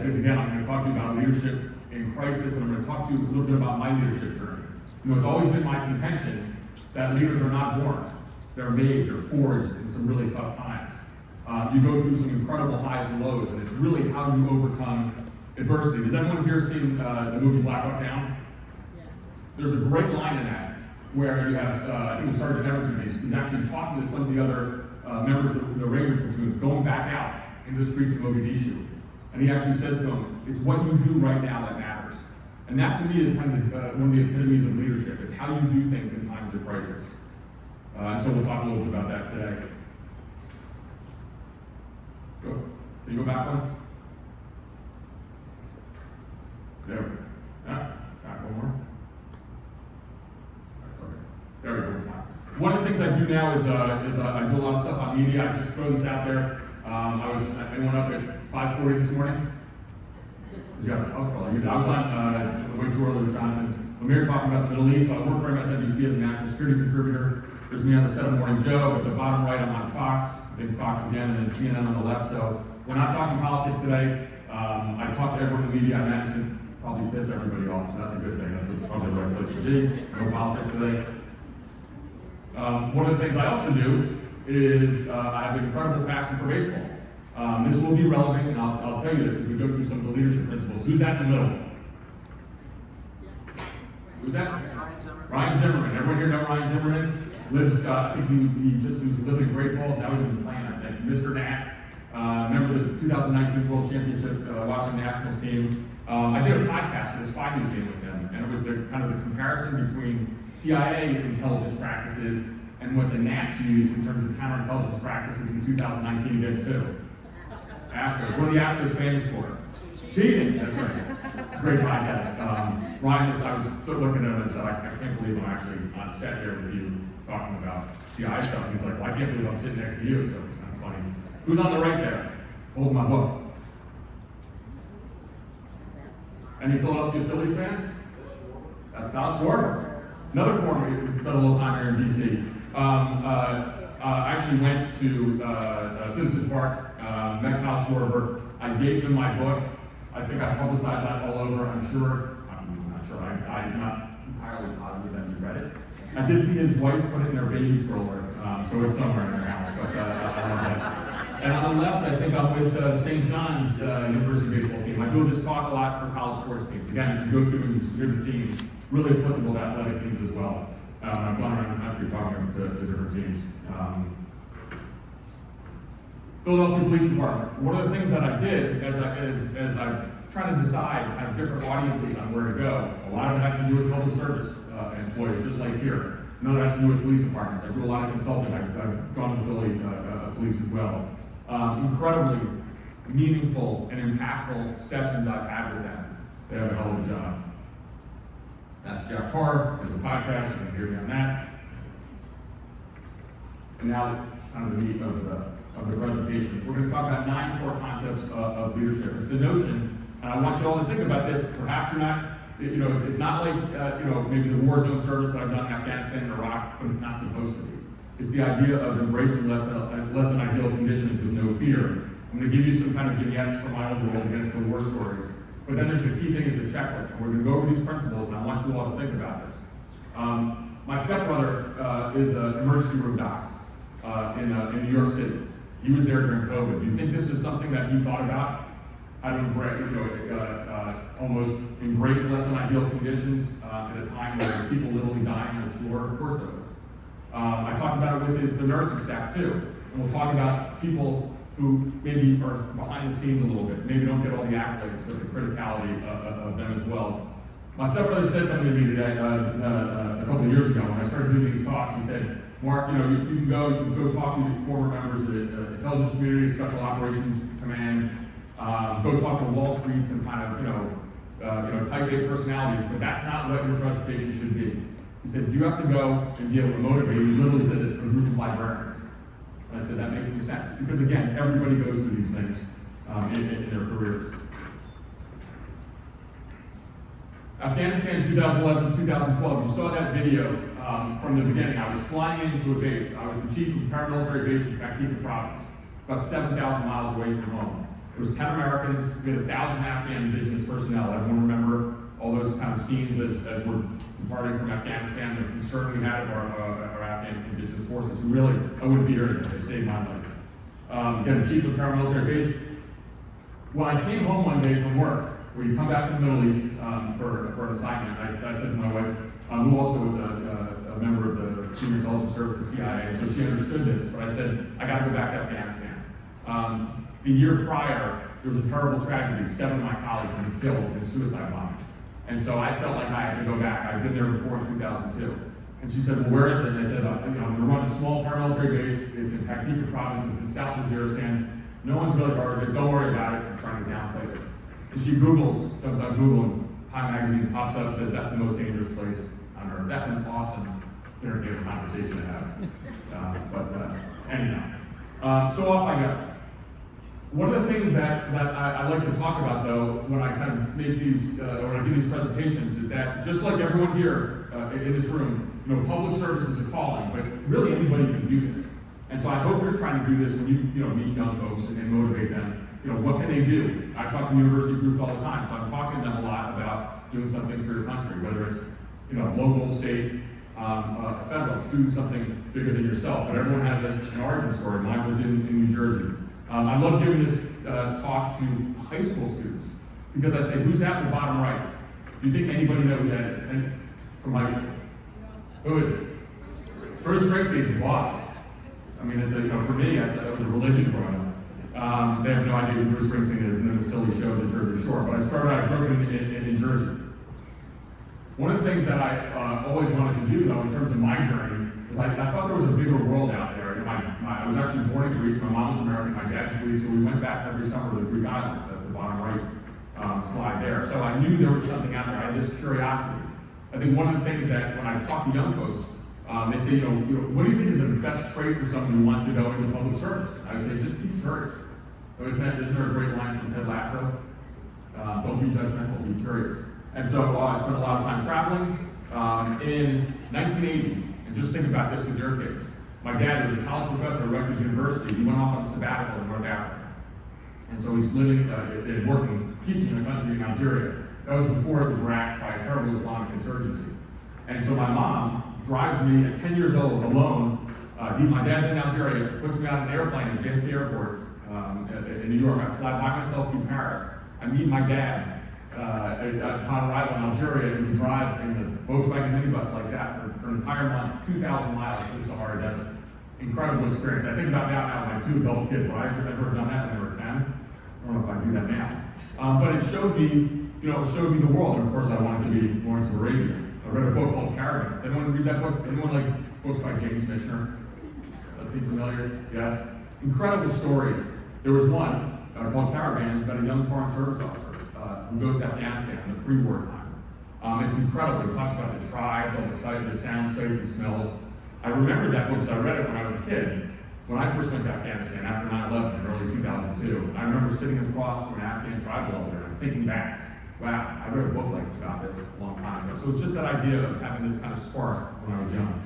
Because again, I'm going to talk to you about leadership in crisis, and I'm going to talk to you a little bit about my leadership journey. You know, it's always been my contention that leaders are not born. They're made, they're forged in some really tough times. You go through some incredible highs and lows, and it's really how you overcome adversity. Has anyone here seen the movie Black Hawk Down? Yeah. There's a great line in that where you have, I think it was Sergeant Everson, he's actually talking to some of the other members of the Ranger platoon going back out into the streets of Mogadishu. And he actually says to them, it's what you do right now that matters. And that to me is kind of one of the epitomes of leadership. It's how you do things in times of crisis. And so we'll talk a little bit about that today. Go. Can you go back one? There we go. Yeah, back one more. That's okay. There we go, it's fine. One of the things I do now is I do a lot of stuff on media. I just throw this out there. I went up at 5:40 this morning. I was on way too early with Jonathan Lemire talking about the Middle East. So I work for MSNBC as a national security contributor. There's me on the 7 Morning Joe. At the bottom right, I'm on Fox, big Fox again, and then CNN on the left. So we're not talking politics today. I talk to everyone in the media. I managed to probably piss everybody off, so that's a good thing. That's probably the right place to be. No politics today. One of the things I also do is I have an incredible passion for baseball. This will be relevant, and I'll tell you this as we go through some of the leadership principles. Who's that in the middle? Who's that? Ryan Zimmerman. Everyone here know Ryan Zimmerman? Lives, I think he just was living in Great Falls. Now he's in Atlanta. Like Mr. Nat. Remember the 2019 World Championship Washington Nationals team? I did a podcast for the Spy Museum with him, and it was the kind of the comparison between CIA intelligence practices and what the Nats used in terms of counterintelligence practices in 2019 against who? Astros. What are the Astros famous for? Cheating. That's right. It's a great podcast. Ryan, I was sort of looking at him and said, I can't believe I'm actually on set here with you talking about CIA stuff. He's like, well, I can't believe I'm sitting next to you, so it's kind of funny. Who's on the right there? Holding my book. Any Philadelphia Phillies fans? That's Kyle Schwarber. Another former, who spent a little time here in D.C. I actually went to Citizens Park, met Kyle Schwarber. I gave him my book. I think I publicized that all over. I'm not sure. I'm not entirely positive that you read it. I did see his wife put it in their baby stroller, so it's somewhere in their house. But I love that. And on the left, I think I'm with St. John's University baseball team. I do this talk a lot for college sports teams. Again, as you go through these different teams, really applicable to athletic teams as well. I've gone around the country talking to different teams. Philadelphia Police Department. One of the things that I did as I tried to decide kind of different audiences on where to go, a lot of it has to do with public service employees, just like here. None of it has to do with police departments. I do a lot of consulting. I've gone to Philly police as well. Incredibly meaningful and impactful sessions I've had with them. They have a hell of a job. That's Jeff Carr. There's a podcast. You can hear me on that. And now, kind of the meat of the presentation. We're going to talk about 9 core concepts of leadership. It's the notion, and I want you all to think about this. Perhaps you're not, it's not like, maybe the war zone service that I've done in Afghanistan and Iraq, but it's not supposed to be. It's the idea of embracing less than ideal conditions with no fear. I'm going to give you some kind of vignettes from my own world against the war stories. But then there's the key thing is the checklist. And we're going to go over these principles, and I want you all to think about this. My stepbrother is an emergency room doc in New York City. He was there during COVID. Do you think this is something that you thought about? How to almost embrace less than ideal conditions at a time where there's people literally dying on this floor? Of course it was. I talked about it with the nursing staff too. And we'll talk about people who maybe are behind the scenes a little bit, maybe don't get all the accolades, but the criticality of them as well. My stepbrother said something to me today, a couple of years ago, when I started doing these talks. He said, Mark, you can go talk to former members of the intelligence community, special operations command, go talk to Wall Streets and kind of, type A personalities, but that's not what your presentation should be. He said, you have to go and be able to motivate. He literally said this to a group of librarians. And I said, that makes some sense. Because again, everybody goes through these things in their careers. Afghanistan 2011, 2012, you saw that video from the beginning. I was flying into a base. I was the chief of a paramilitary base in Paktika province, about 7,000 miles away from home. It was 10 Americans, we had 1,000 Afghan indigenous personnel. Everyone remember all those kind of scenes as we're departing from Afghanistan, the concern we had of our Afghan indigenous forces, who really, I wouldn't be here today, they saved my life. Again, chief of paramilitary base. When I came home one day from work, where you come back from the Middle East for an assignment, I said to my wife, who also was a member of the Senior Intelligence Service at CIA, so she understood this, but I said, I gotta go back to Afghanistan. The year prior, there was a terrible tragedy. 7 of my colleagues had been killed in a suicide bombing. And so I felt like I had to go back. I'd been there before in 2002. And she said, well, where is it? And I said, I'm going to run a small paramilitary base. It's in Paktika province. It's in South Waziristan. No one's really heard of it. Don't worry about it. I'm trying to downplay this. And she Googles, comes on Google, and Time Magazine pops up and says, that's the most dangerous place on earth. That's an awesome entertaining conversation to have. Anyhow. So off I go. One of the things that I like to talk about, though, when I kind of make these, when I do these presentations, is that just like everyone here in this room, public service is a calling, but really anybody can do this. And so I hope you're trying to do this when you meet young folks and motivate them. What can they do? I talk to university groups all the time, so I'm talking to them a lot about doing something for your country, whether it's local, state, federal. Do something bigger than yourself. But everyone has an origin story. Mine was in New Jersey. I love giving this talk to high school students because I say, who's that in the bottom right? Do you think anybody knows who that is? From high school? Who is it? Bruce Springsteen's the boss. I mean, it's for me, that was a religion growing up. They have no idea who Bruce Springsteen is, and then the silly show, The Jersey Shore. But I grew up in Jersey. One of the things that I always wanted to do, though, in terms of my journey, is I thought there was a bigger world out there. I was actually born in Greece. My mom was American, my dad's Greek, so we went back every summer to the Greek islands. That's the bottom right slide there. So I knew there was something out there. I had this curiosity. I think one of the things that when I talk to young folks, they say, what do you think is the best trait for someone who wants to go into public service? I would say, just be curious. Isn't there a great line from Ted Lasso? Don't be judgmental, be curious. And so I spent a lot of time traveling. In 1980, and just think about this with your kids. My dad was a college professor at Rutgers University. He went off on a sabbatical in North Africa. And so he's living and working, teaching in a country in Algeria. That was before it was racked by a terrible Islamic insurgency. And so my mom drives me at 10 years old alone. My dad's in Algeria, puts me on an airplane at JFK Airport in New York. I fly by myself through Paris. I meet my dad upon arrival in Algeria, and we drive in the Volkswagen minibus like that for an entire month, 2,000 miles through the Sahara Desert. Incredible experience. I think about that now with my 2 adult kids, but I had never done that when they were 10. I don't know if I do that now. But it showed me, the world. And of course, I wanted to be Lawrence of Arabia. I read a book called Caravan. Does anyone read that book? Anyone like books by James Michener? Does that seem familiar? Yes. Incredible stories. There was one called Caravan. It's about a young foreign service officer who goes to Afghanistan in the pre-war time. It's incredible. It talks about the tribes, all the sights, the sounds, sights, and smells. I remember that book because I read it when I was a kid. When I first went to Afghanistan after 9/11 in early 2002, I remember sitting across from an Afghan tribal elder and thinking back, wow, I read a book about this a long time ago. So it's just that idea of having this kind of spark when I was young.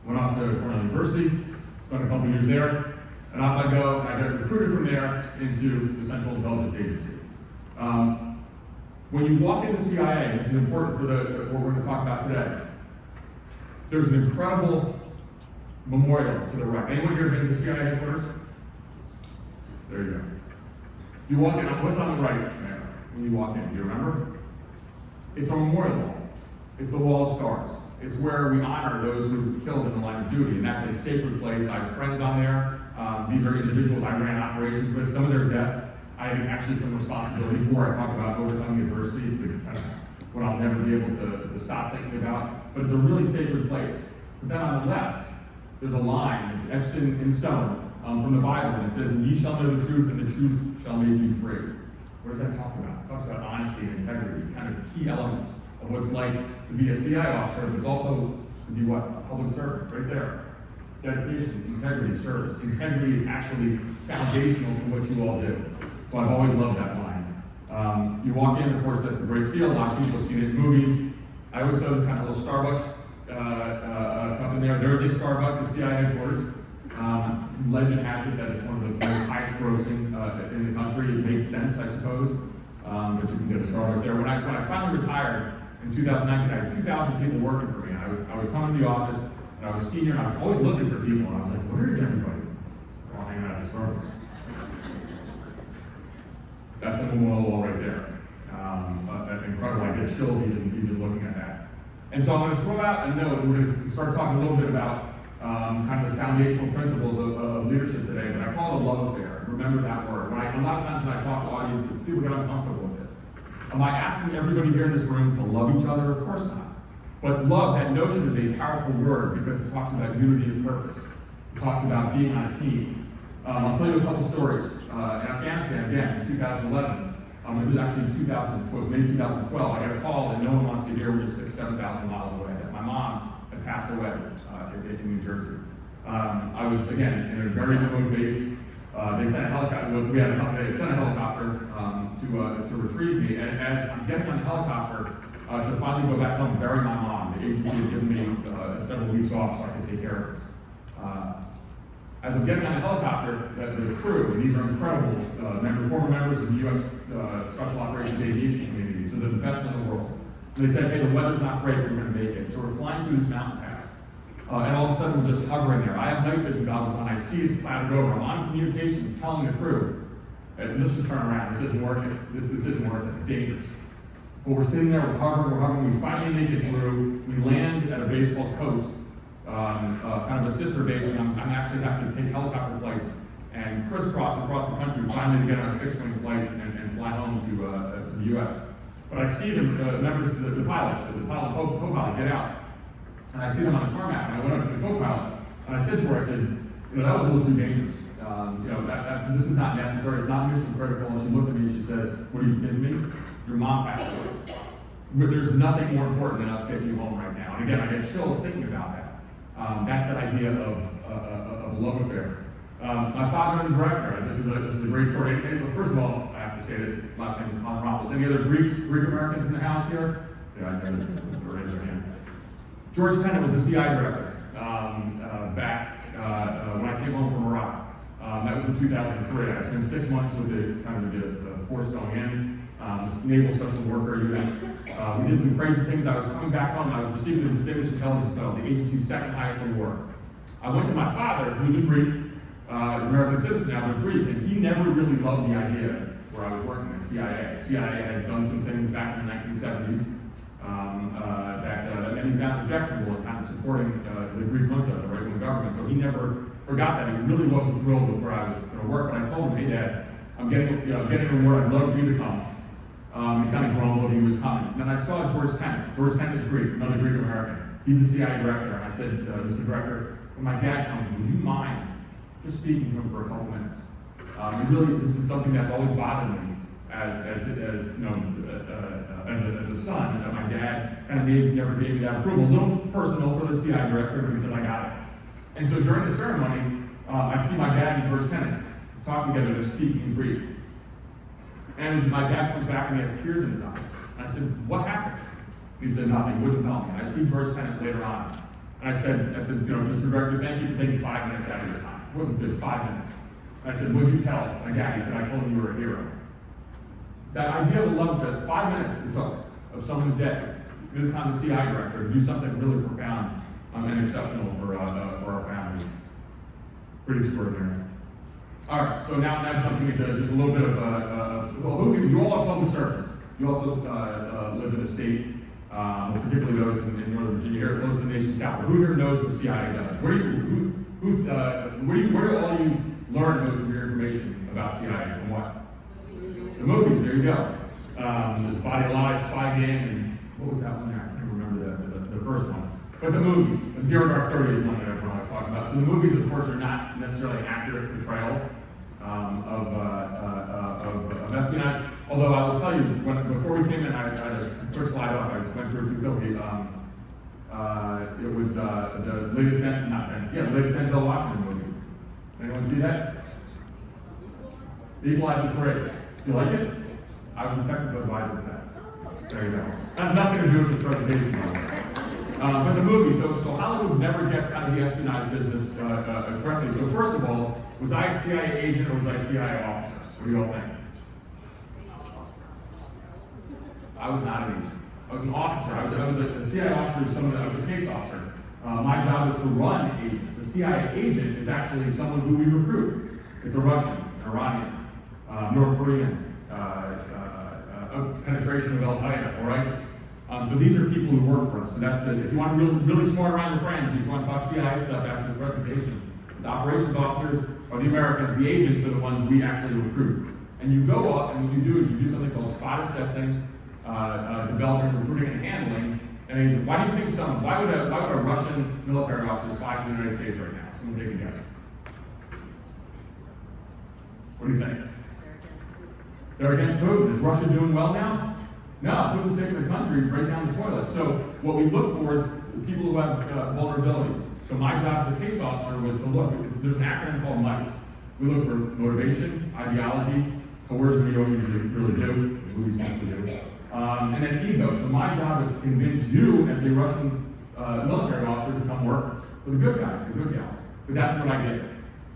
Went off to Cornell University, spent a couple years there, and off I go. I got recruited from there into the Central Intelligence Agency. When you walk into CIA, this is important for what we're going to talk about today. There's an incredible memorial to the right. Anyone here been to CIA headquarters? There you go. You walk in, what's on the right there when you walk in? Do you remember? It's a memorial wall. It's the Wall of Stars. It's where we honor those who were killed in the line of duty, and that's a sacred place. I have friends on there. These are individuals I ran operations with. Some of their deaths I have actually some responsibility for. I talk about overcoming adversity. It's the kind of what I'll never be able to stop thinking about. But it's a really sacred place. But then on the left, there's a line that's etched in stone from the Bible, and it says, "And ye shall know the truth, and the truth shall make you free." What does that talk about? It talks about honesty and integrity, kind of key elements of what it's like to be a CI officer, but it's also to be what? A public servant, right there. Dedication, integrity, service. Integrity is actually foundational to what you all do. So I've always loved that line. You walk in, of course, that's the Great Seal. A lot of people have seen it in movies. I always throw the kind of little Starbucks cup in there. There's a Starbucks at CIA headquarters. Legend has it that it's one of the most highest grossing in the country. It makes sense, I suppose, but you can get a Starbucks there. When I finally retired in 2019, I had 2,000 people working for me. And I would come into the office, and I was senior, and I was always looking for people, and I was like, where is everybody? They're all hanging out at Starbucks. That's the memorial wall right there. Incredible. I get chills even looking at that. And so I'm going to throw out a note, and we're going to start talking a little bit about kind of the foundational principles of leadership today, but I call it a love affair. Remember that word. A lot of times when I talk to audiences, people get uncomfortable with this. Am I asking everybody here in this room to love each other? Of course not. But love, that notion is a powerful word because it talks about unity of purpose. It talks about being on a team. I'll tell you a couple stories. In Afghanistan, again, in 2011, it was actually 2012, maybe 2012, I got a call that no one wants to hear. We were 6,000 to 7,000 miles away. My mom had passed away in New Jersey. I was, again, in a very remote base. They sent a helicopter. They sent a helicopter to retrieve me. And as I'm getting on the helicopter to finally go back home and bury my mom, the agency had given me several weeks off so I could take care of this. As I'm getting on the helicopter, the crew, and these are incredible former members of the U.S. Special Operations Aviation Community, so they're the best in the world. And they said, hey, the weather's not great, we're going to make it. So we're flying through this mountain pass. And all of a sudden, we're just hovering there. I have night vision goggles on. I see it's clouded over. I'm on communications telling the crew, let's just turn around. This isn't working. This isn't working. It's dangerous. But we're sitting there, we're hovering. We finally make it through. We land at a base called Coast, kind of a sister base, and I'm actually having to take helicopter flights and crisscross across the country finally to get on a fixed-wing flight and fly home to the U.S. But I see the members, the pilots, the pilot, co-pilot get out. And I see them on the tarmac, and I went up to the co-pilot, and I said to her, I said, that was a little too dangerous. This is not necessary, it's not mission critical. And she looked at me and she says, what are you kidding me? Your mom passed away. There's nothing more important than us getting you home right now. And again, I get chills thinking about that. That's that idea of a love affair. My father and director, this is a great story. And first of all, I have to say this, last name is Conrad. Any other Greek Americans in the house here? Yeah, I know, raise their hand. George Tenet was the CI director back when I came home from Iraq. That was in 2003. I spent 6 months with the force going in, the Naval Special Warfare Units. We did some crazy things. I was coming back home. I was receiving the Distinguished Intelligence Medal, the agency's second highest reward. I went to my father, who's a Greek, an American citizen now, but Greek, and he never really loved the idea where I was working at CIA. CIA had done some things back in the 1970s. And he found objectionable in kind of supporting the Greek junta, the right-wing government. So he never forgot that. He really wasn't thrilled with where I was going to work. But I told him, hey, Dad, I'm getting a reward. I'd love for you to come. He kind of grumbled. He was coming. And then I saw George Tenet. George Tenet is Greek, another Greek American. He's the CIA director. And I said, Mr. Director, when my dad comes, would you mind just speaking to him for a couple minutes? This is something that's always bothered me. As a son, my dad kind of never gave me that approval. A little personal for the CI director, but he said, I got it. And so during the ceremony, I see my dad and George Tenet talking together, they're speaking in Greek. And as my dad comes back and he has tears in his eyes. And I said, what happened? He said, nothing, wouldn't tell me. And I see George Tenet later on. And I said, Mr. Director, thank you for taking 5 minutes out of your time. It was 5 minutes. And I said, what'd you tell my dad? He said, I told him you were a hero. That idea of a love affair, 5 minutes it took of someone's death, this time the CI director, to do something really profound and exceptional for our family. Pretty extraordinary. All right, so now jumping into just a little bit of you all are public servants. You also live in a state, particularly those in Northern Virginia, here close to the nation's capital. Who here knows what CIA does? Where do all you learn most of your information about CIA? From what? The movies, there you go. There's Body of Lies, Spy Game, and what was that one there? I can't remember the first one. But the movies, Zero Dark 30 is one that everyone always talks about. So the movies, of course, are not necessarily an accurate portrayal of espionage. Although I will tell you, before we came in, I had a quick slide up. I just went through it quickly. It was the latest Denzel Washington movie. Anyone see that? The Equalizer 3. You like it? I was a technical advisor for that. There you go. Has nothing to do with this presentation, by the way. But the movie, so Hollywood never gets kind of the espionage business correctly. So first of all, was I a CIA agent or was I a CIA officer? What do you all think? I was not an agent. I was an officer. I was a CIA officer. I was a case officer. My job is to run agents. A CIA agent is actually someone who we recruit. It's a Russian, an Iranian, North Korean, penetration of Al-Qaeda or ISIS. So these are people who work for us. So that's if you want to really smart around your friends, if you want to talk CIA stuff after this presentation, the operations officers are the Americans, the agents are the ones we actually recruit. And you go up, and what you do is you do something called spot assessing, development, recruiting, and handling an agent. Why do you think why would a Russian military officer spy for the United States right now? Someone take a guess. What do you think? They're against Putin. Is Russia doing well now? No, Putin's taking the country right down the toilet. So what we look for is people who have vulnerabilities. So my job as a case officer was to look. There's an acronym called MICE. We look for motivation, ideology, coercion we don't usually really do. Movies think we do. And then ego. So my job is to convince you as a Russian military officer to come work for the good guys, the good gals. But that's what I did.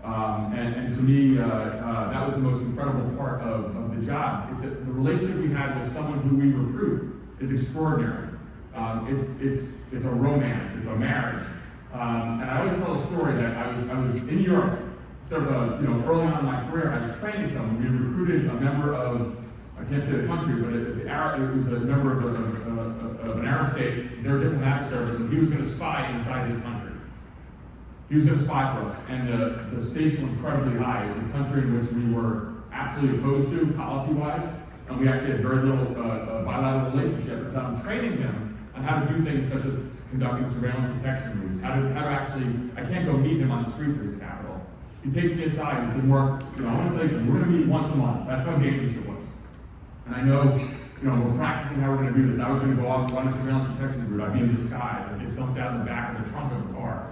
And to me, that was the most incredible part of the job. The relationship we had with someone who we recruit is extraordinary. It's a romance, it's a marriage. And I always tell a story that I was in Europe, sort of early on in my career. I was training someone. We recruited a member of, I can't say the country, but it was a member of an Arab state, their diplomatic service, and he was going to spy inside his country. He was going to spy for us, and the stakes were incredibly high. It was a country in which we were absolutely opposed to, policy-wise, and we actually had very little bilateral relationship. And so I'm training him on how to do things such as conducting surveillance detection moves, how to actually, I can't go meet him on the streets of his capital. He takes me aside and said, Mark, I want to tell you something, we're going to meet once a month. That's how dangerous it was. And I know, we're practicing how we're going to do this. I was going to go off and run a surveillance detection route. I'd be in disguise. I'd get dumped out in the back of the trunk of a car.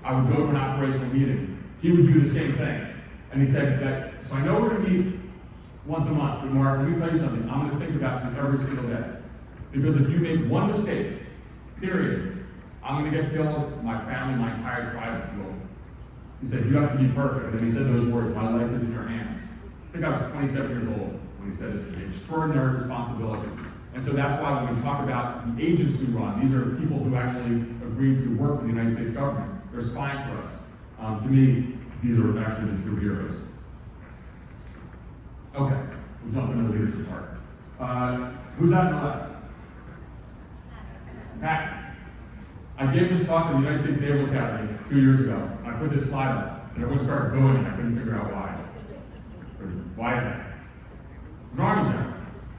I would go to an operational meeting. He would do the same thing. And he said, so I know we're going to meet once a month, but Mark, let me tell you something. I'm going to think about you every single day. Because if you make one mistake, period, I'm going to get killed, my family, my entire tribe will killed. He said, you have to be perfect. And he said those words, my life is in your hands. I think I was 27 years old when he said this to me. Extraordinary responsibility. And so that's why when we talk about the agents we run, these are people who actually agreed to work for the United States government. They're spying for us. To me, these are actually the true heroes. Okay, we'll jump into the leadership part. Who's that on the left? Pat. I gave this talk at the United States Naval Academy 2 years ago. I put this slide up, and everyone started booing, and I couldn't figure out why. Why is that? It's an Army general.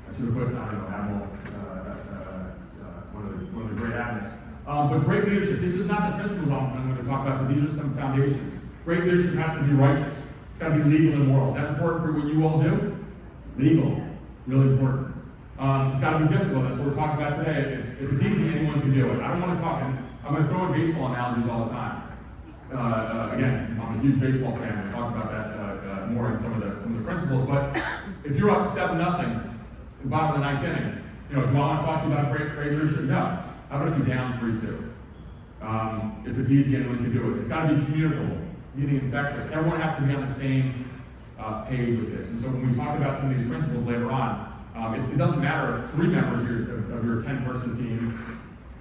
I should have put, Admiral, one of the great admirals. But great leadership, this is not the principles I'm going to talk about, but these are some foundations. Great leadership has to be righteous. It's got to be legal and moral. Is that important for what you all do? Legal. Really important. It's got to be difficult. That's what we're talking about today. If it's easy, anyone can do it. I don't want to talk, I'm going to throw in baseball analogies all the time. Again, I'm a huge baseball fan. We'll talk about that more in some of the principles. But if you're up 7-0, the bottom of the ninth inning, do I want to talk to you about great leadership? No. How about if you're down 3-2? If it's easy, anyone can do it. It's got to be communicable, meaning infectious. Everyone has to be on the same page with this. And so when we talk about some of these principles later on, it doesn't matter if 3 members of your 10-person team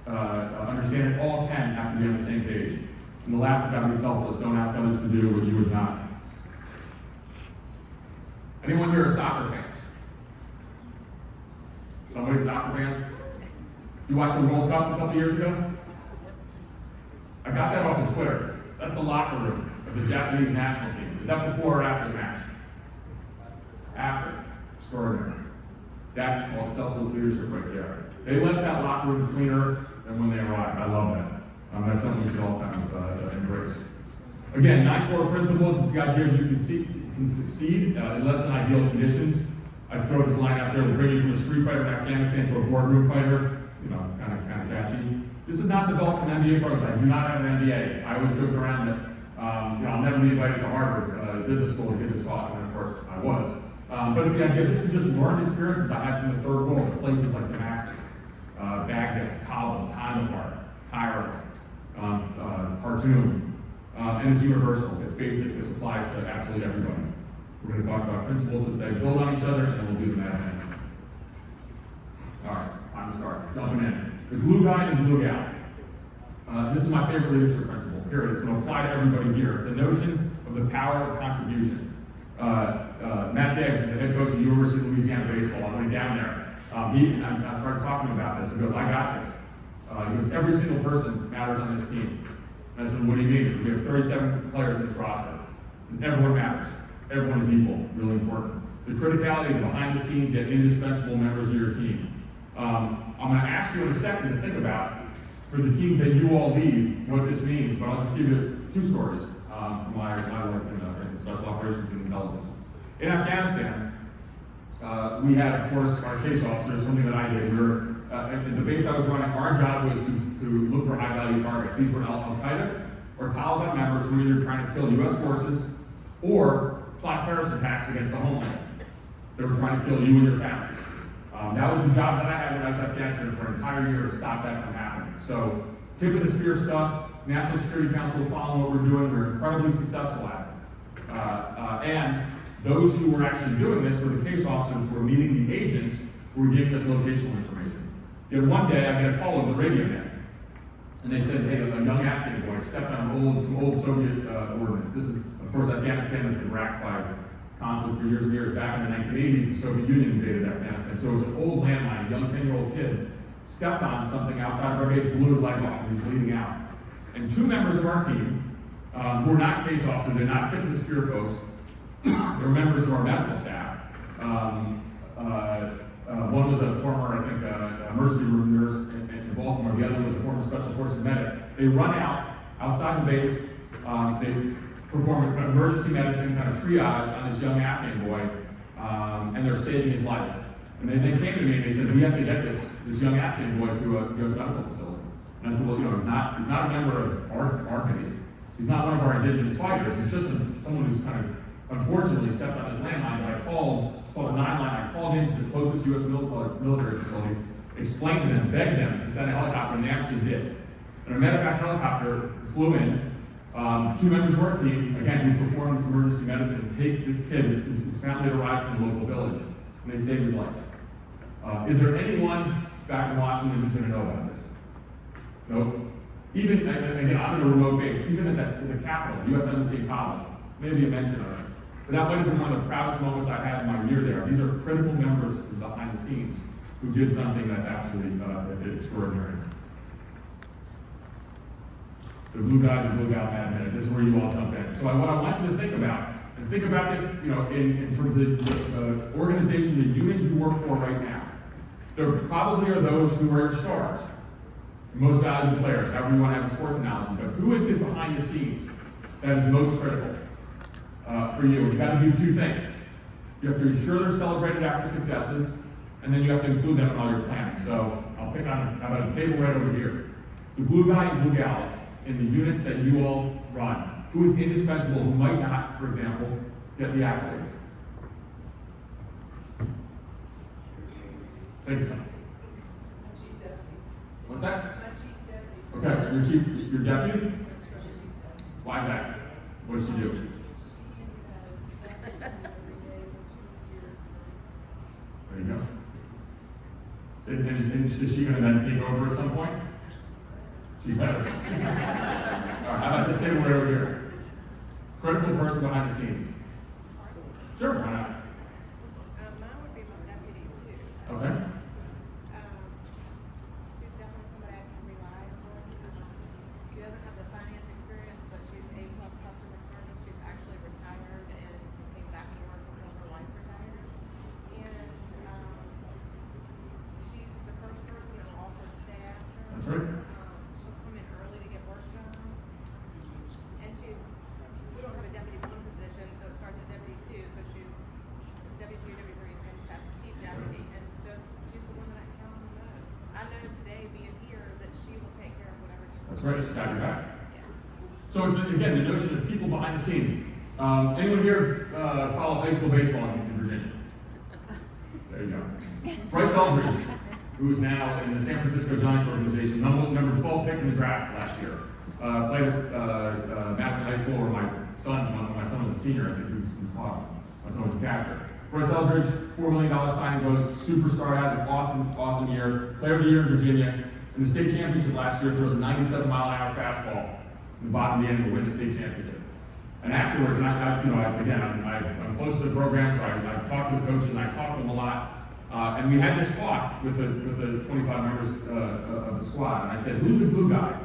understand it. All 10 have to be on the same page. And the last has got to be selfless. Don't ask others to do what you would not. Anyone here are soccer fans? Somebody soccer fans? You watched the World Cup a couple years ago? I got that off of Twitter. That's the locker room of the Japanese national team. Is that before or after the match? After. Extraordinary. That's called selfless leadership right there. They left that locker room cleaner than when they arrived. I love that. That's something we should all kind of embrace. Again, 9 core principles. It's the idea you can succeed in less than ideal conditions. I throw this line out there: we'll bring you from a street fighter in Afghanistan to a boardroom fighter. Kind of catchy. This is not developed an MBA program. I do not have an MBA. I always joke around that I'll never be invited to Harvard Business School to give this talk, and of course I was. But it's the idea. This is just learned experiences I had from the third world, places like Damascus, Baghdad, Kabul, Kandahar, hierarchy, cartoon, and it's universal. It's basic. This applies to absolutely everybody. We're going to talk about principles that they build on each other, and then we'll do the math. All right, I'm going to start. Jumping in. The glue guy and the glue gal. This is my favorite leadership principle, period. It's going to apply to everybody here. It's the notion of the power of contribution. Matt Diggs, the head coach of the University of Louisiana Baseball, I went down there. I started talking about this. He goes, I got this. He goes, every single person matters on this team. And I said, what do you mean? He said, we have 37 players in this roster. And everyone matters. Everyone is equal, really important. The criticality of behind the scenes yet indispensable members of your team. I'm going to ask you in a second to think about, for the teams that you all lead, what this means, but I'll just give you two stories from my life in special operations and intelligence. In Afghanistan, we had, of course, our case officers, something that I did. We were, at the base I was running, our job was to look for high-value targets. These were Al-Qaeda or Taliban members who were either trying to kill U.S. forces or plot terrorist attacks against the homeland. They were trying to kill you and your families. That was the job that I had when I was in Afghanistan for an entire year to stop that from happening. So, tip of the spear stuff, National Security Council following what we're doing, we're incredibly successful at it. And those who were actually doing this were the case officers who were meeting the agents who were giving us locational information. Yet one day I get a call over the radio net, and they said, hey, a young Afghan boy stepped on some old Soviet ordnance. This is, of course, Afghanistan has been racked by conflict for years and years. Back in the 1980s, the Soviet Union invaded Afghanistan. So it was an old landmine, a young 10-year-old kid stepped on something outside of our base, blew his leg off, and he's bleeding out. And two members of our team, who were not case officers, they're not tip of the spear folks, they were members of our medical staff. One was a former, I think, emergency room nurse in Baltimore. The other was a former special forces medic. They run out outside the base. They perform an emergency medicine kind of triage on this young Afghan boy, and they're saving his life. And they came to me and they said, we have to get this young Afghan boy to a U.S. medical facility. And I said, well, he's not a member of our base. He's not one of our indigenous fighters. He's just someone who's kind of unfortunately stepped on this landmine. But I called, it's called a 9-line. I called into the closest U.S. military facility, explained to them, begged them to send a helicopter, and they actually did. And a medevac helicopter flew in. Two members of our team, again, we performed this emergency medicine, take this kid, his family arrived from the local village, and they saved his life. Is there anyone back in Washington who's going to know about this? No. Even, again, I'm in a remote base, even in the Capitol, U.S. Embassy in Kabul, maybe a mention of it. But that might have been one of the proudest moments I had in my year there. These are critical members behind the scenes who did something that's absolutely extraordinary. The blue guy, the blue gal, Mad Minute. This is where you all jump in. So what I want you to think about, and think about this, in terms of the organization, the unit you work for right now. There probably are those who are your stars, most valuable players, however you want to have a sports analogy. But who is it behind the scenes that is most critical for you? You got to do two things. You have to ensure they're celebrated after successes, and then you have to include them in all your planning. So I'll pick on how about a table right over here. The blue guy and blue gals in the units that you all run. Who is indispensable, who might not, for example, get the accolades? Thank you, son. What's that? Okay, your deputy? Why is that? What does she do? There you go. And is she going to then take over at some point? She better. All right, how about this table right over here? Critical person behind the scenes. Sure, why not? Mine would be my deputy too. Okay. She's definitely somebody I can rely on. She doesn't have the finance experience, but she's A+ customer service. She's actually retired and came back to work until her wife retires. And she's the first person that will offer to stay after. That's right. She'll come in early to get work done. And we don't have a deputy 1 position, so it starts at deputy 2. So she's deputy 2, deputy 3, and chief deputy. And she's the one that I count on the most. I know today, being here, that she will take care of whatever she That's right, she's got your back. Yeah. So again, the notion of people behind the scenes. Anyone here follow high school baseball in Virginia? There you go. Bryce Eldridge, who's now in the San Francisco Giants organization, number 12 pick in the draft last year. Played at Madison High School where my son was a senior, I think he was caught. My son was a catcher. Bryce Eldridge, $4 million signing bonus, superstar, had an awesome year. Player of the year in Virginia. In the state championship last year, throws a 97-mile-an-hour fastball in the bottom of the inning to win the state championship. And afterwards, I'm close to the program, so I talked to the coach and I talked to him a lot. And we had this talk with the 25 members of the squad. And I said, who's the glue guy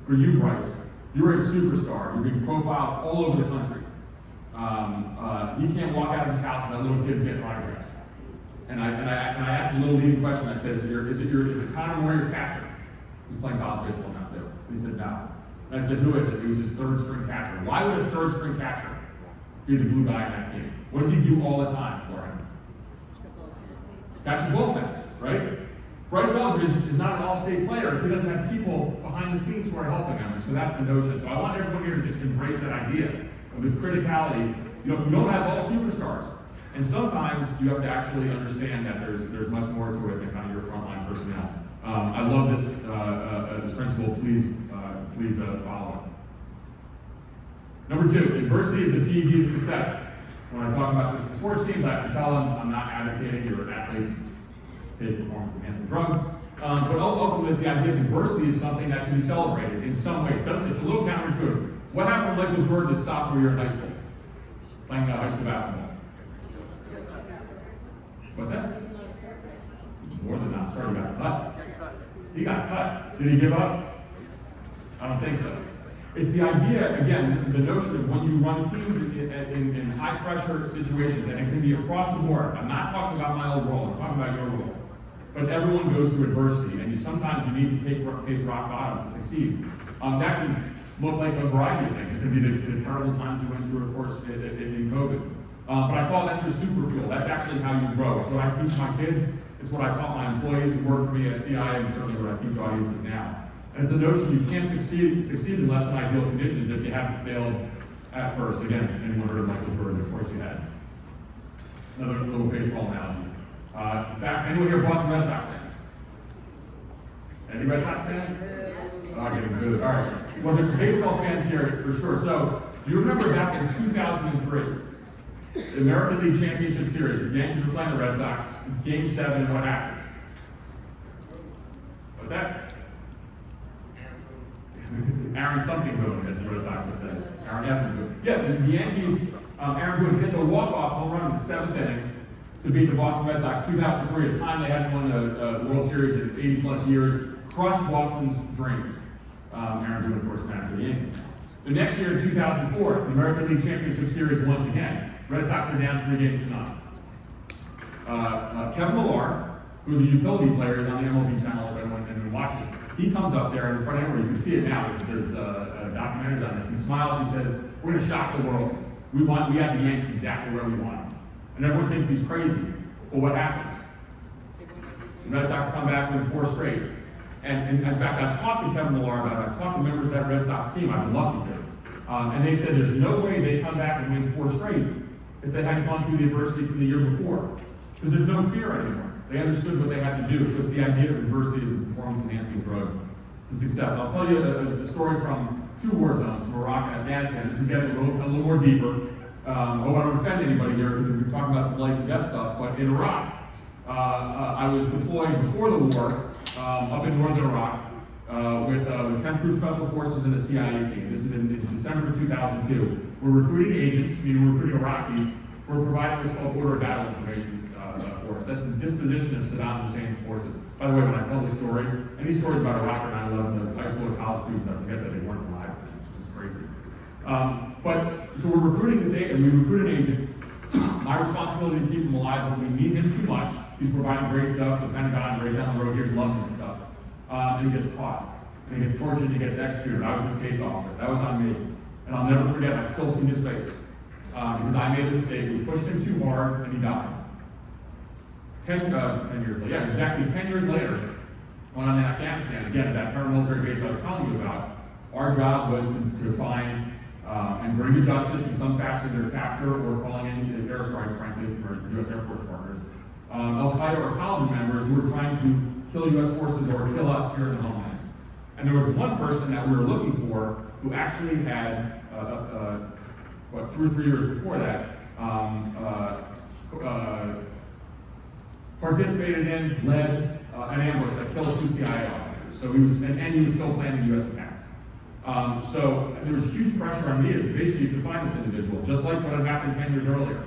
for you, Bryce? You're a superstar. You're being profiled all over the country. He can't walk out of his house without little kids getting autographs. And I asked a little leading question. I said, is it Connor Moore, your catcher? He's playing college baseball now too. And he said, no. And I said, who is it? He was his third string catcher. Why would a third string catcher be the glue guy in that team? What does he do all the time for him? Catches bullpens, right? Bryce Eldridge is not an all-state player if he doesn't have people behind the scenes who are helping him. And so that's the notion. So I want everyone here to just embrace that idea of the criticality. You don't have all superstars. And sometimes you have to actually understand that there's much more to it than kind of your frontline personnel. I love this principle. Please follow it. Number 2, adversity is the key to success. When I talk about this to sports teams, I have to tell them I'm not advocating your athletes take performance-enhancing drugs. But ultimately, it's the idea of adversity is something that should be celebrated in some ways. It's a little counterintuitive. What happened to Michael Jordan his sophomore year in high school? Playing high school basketball. What's that? More than not. Sorry, he got cut. He got cut. Did he give up? I don't think so. It's the idea, again, this is the notion of when you run teams in high-pressure situations, and it can be across the board. I'm not talking about my old role. I'm talking about your role. But everyone goes through adversity, and sometimes you need to face rock bottom to succeed. That can look like a variety of things. It can be the terrible times you went through, of course, in COVID. But I call that your super fuel. That's actually how you grow. It's what I teach my kids. It's what I taught my employees who work for me at CI, and certainly what I teach audiences now. And it's the notion you can't succeed in less than ideal conditions if you haven't failed at first. Again, anyone heard of Michael Jordan? Of course you had. Another little baseball analogy. Anyone here Boston Red Sox fans? Any Red Sox fans? Okay, good. All right. Well, there's baseball fans here for sure. So, you remember back in 2003, the American League Championship Series, the Yankees were playing the Red Sox, Game 7, what happens? What's that? Aaron something Boone, as the Red Sox would say. Aaron F. Boone. Yeah, the Yankees, Aaron Boone hits a walk-off home run in the 7th inning to beat the Boston Red Sox. 2003, a time they hadn't won the World Series in 80-plus years, crushed Boston's dreams. Aaron Boone, of course, manager of the Yankees. The next year, in 2004, the American League Championship Series once again. Red Sox are down 3-0. Kevin Millar, who's a utility player, is on the MLB channel if anyone watches. He comes up there in front of everyone. You can see it now. There's documentaries on this. He smiles. He says, "We're going to shock the world. We have the Yankees exactly where we want them." And everyone thinks he's crazy. Well, what happens? The Red Sox come back and win 4 straight. And in fact, I've talked to Kevin Millar about it. I've talked to members of that Red Sox team. I've been lucky to. And they said there's no way they come back and win 4 straight if they hadn't gone through the adversity from the year before. Because there's no fear anymore. They understood what they had to do. So the idea of adversity is a performance-enhancing drug to success. I'll tell you a story from 2 war zones, from Iraq and Afghanistan. This is getting a little more deeper. I hope I don't offend anybody here because we're talking about some life and death stuff. But in Iraq, I was deployed before the war up in northern Iraq with 10th Group Special Forces and a CIA team. This is in December 2002. We're recruiting agents, we're recruiting Iraqis. We're providing what's called order of battle information for us. That's the disposition of Saddam Hussein's forces. By the way, when I tell this story, any stories about Iraq or 9/11, the high school or college students, I forget that they weren't alive. This is crazy. So we're recruiting this agent, we recruit an agent. My responsibility to keep him alive, but we need him too much. He's providing great stuff. The Pentagon, right down the road here, is loving this stuff. And he gets caught. And he gets tortured, he gets executed. I was his case officer. That was on me. And I'll never forget, I still see his face. Because I made a mistake. We pushed him too hard, and he died. 10 years later, yeah, exactly 10 years later, when I'm in Afghanistan, again, that paramilitary base I was telling you about, our job was to find and bring to justice in some fashion their capture or calling in air strikes, frankly, from our U.S. Air Force partners, Al-Qaeda or Taliban members who were trying to kill U.S. forces or kill us here in the homeland. And there was one person that we were looking for who actually had, 2 or 3 years before that, participated in, led an ambush that killed 2 CIA officers. So he was, and he was still planning U.S. attacks. So there was huge pressure on me as the base chief to find this individual, just like what had happened 10 years earlier.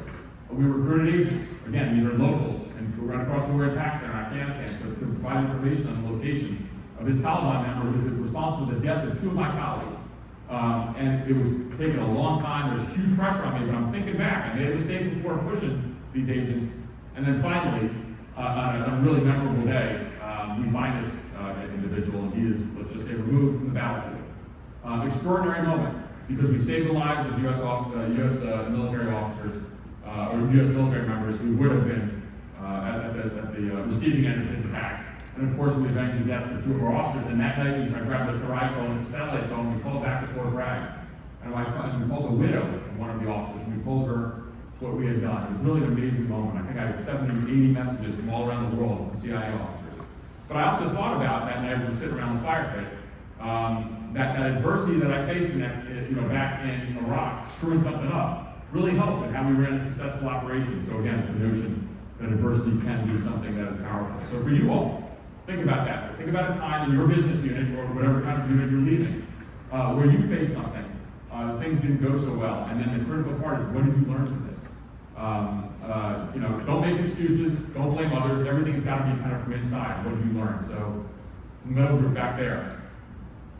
We recruited agents. Again, these are locals, and we ran across the war attack center in Afghanistan to provide information on the location of this Taliban member who was responsible for the death of 2 of my colleagues. And it was taking a long time. There was huge pressure on me, but I'm thinking back. I made a mistake before pushing these agents. And then finally, on a really memorable day, we find this individual, and he is, let's just say, removed from the battlefield. Extraordinary moment, because we saved the lives of U.S. Military officers, or U.S. military members who would have been at the receiving end of his attacks. And of course, we avenged the deaths of 2 of our officers. And that night, I grabbed the iPhone, it's a satellite phone, we called back to Fort Bragg. And we called the widow of one of the officers, and we told her what we had done. It was really an amazing moment. I think I had 70, 80 messages from all around the world from CIA officers. But I also thought about that night as we sit around the fire pit, that adversity that I faced back in Iraq, screwing something up, really helped in how we ran a successful operation. So again, it's the notion that adversity can be something that is powerful. So for you all, think about that. Think about a time in your business unit or whatever kind of unit you're leading where you faced something. Things didn't go so well. And then the critical part is, what did you learn from this? Don't make excuses. Don't blame others. Everything's got to be kind of from inside. What did you learn? So, the middle group back there.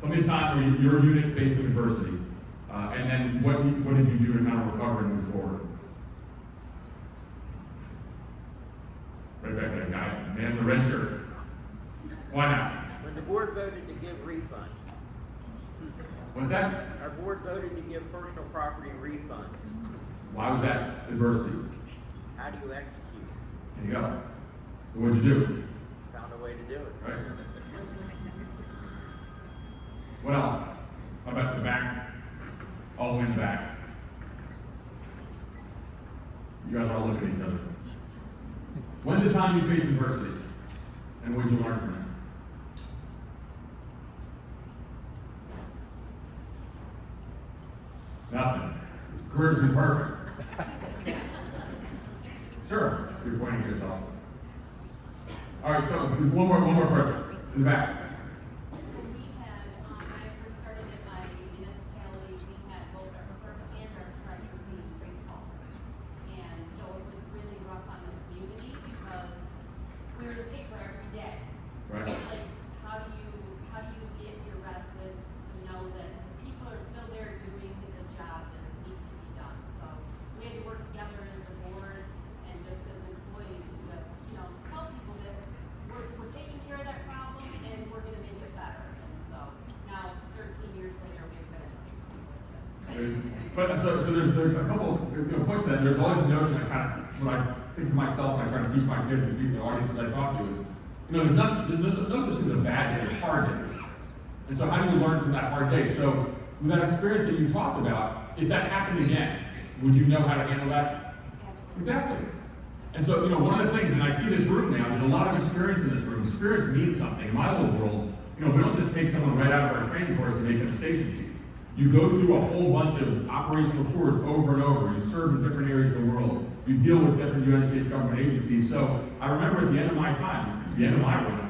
Tell me a time where your unit faced some adversity. And then what did you do to kind of recover and move forward? Right back there, guy. Man in the red shirt. Why not? When the board voted to give refunds. What's that? Our board voted to give personal property refunds. Why was that adversity? How do you execute? There you go. So what'd you do? Found a way to do it. Right. What else? How about the back? All the way in the back. You guys are all looking at each other. When's the time you faced adversity? And what did you learn from it? Nothing. Career's been perfect. Sure, you're pointing at yourself. All right, so one more person in the back. So we had, when I first started at my municipality, we had both our clerk and our treasurer being straight calls. And so it was really rough on the community because we were in the paper every day. Right. So like, how do you get your residents to know that people are still there doing the job that needs to be done? So we had to work together as a board and just as employees to just, tell people that we're taking care of that problem and we're gonna make it better. And so now, 13 years later, we've been in the paper. But so there's a couple points to that. There's always a notion that kind of, when I think of myself, when I try to teach my kids and people in the audience that I talk to is, there's no such thing as a bad day, there's hard days. And so how do you learn from that hard day? So with that experience that you talked about, if that happened again, would you know how to handle that? Exactly. And so, one of the things, and I see this room now, there's a lot of experience in this room. Experience means something. In my old world, we don't just take someone right out of our training course and make them a station chief. You go through a whole bunch of operational tours over and over. You serve in different areas of the world. You deal with different United States government agencies. So I remember at the end of my time, the end of my run,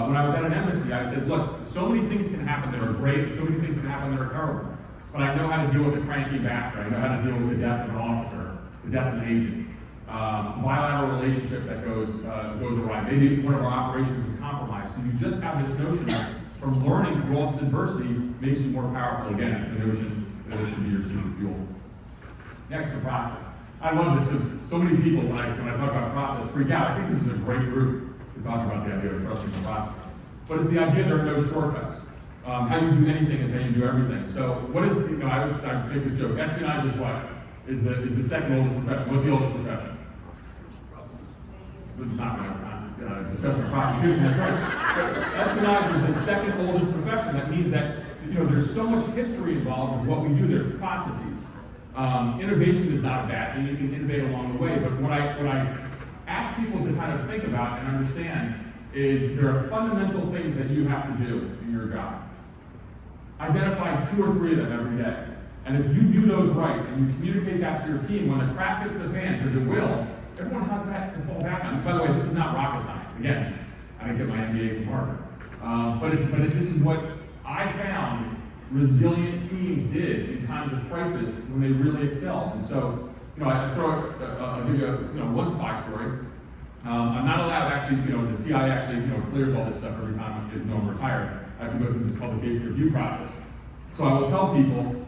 when I was at an embassy, I said, look, so many things can happen that are great, so many things can happen that are terrible. But I know how to deal with a cranky bastard. I know how to deal with the death of an officer, the death of an agent, bilateral relationship that goes awry. Maybe one of our operations is compromised. So you just have this notion of, from learning through all this adversity, makes you more powerful. Again, it's the notion that it should be your super fuel. Next, the process. I love this because so many people, when I talk about process, freak out. I think this is a great group to talk about the idea of trusting the process. But it's the idea there are no shortcuts. How you do anything is how you do everything. So what is, I make this joke, espionage is what? Is the second oldest profession. What's the oldest profession? Not discussing prosecution, that's right. But espionage is the second oldest profession. That means that, there's so much history involved with what we do. There's processes. Innovation is not a bad thing. You can innovate along the way. But what I ask people to kind of think about and understand is there are fundamental things that you have to do in your job. Identify 2 or 3 of them every day. And if you do those right and you communicate that to your team, when the crap hits the fan, because it will, everyone has that to fall back on. By the way, this is not rocket science. Again, I didn't get my MBA from Harvard. But this is what I found resilient teams did in times of crisis when they really excelled. And so, I'll give you one spy story. I'm not allowed actually, the CIA actually, clears all this stuff every time I'm retired. I have to go through this publication review process. So I will tell people,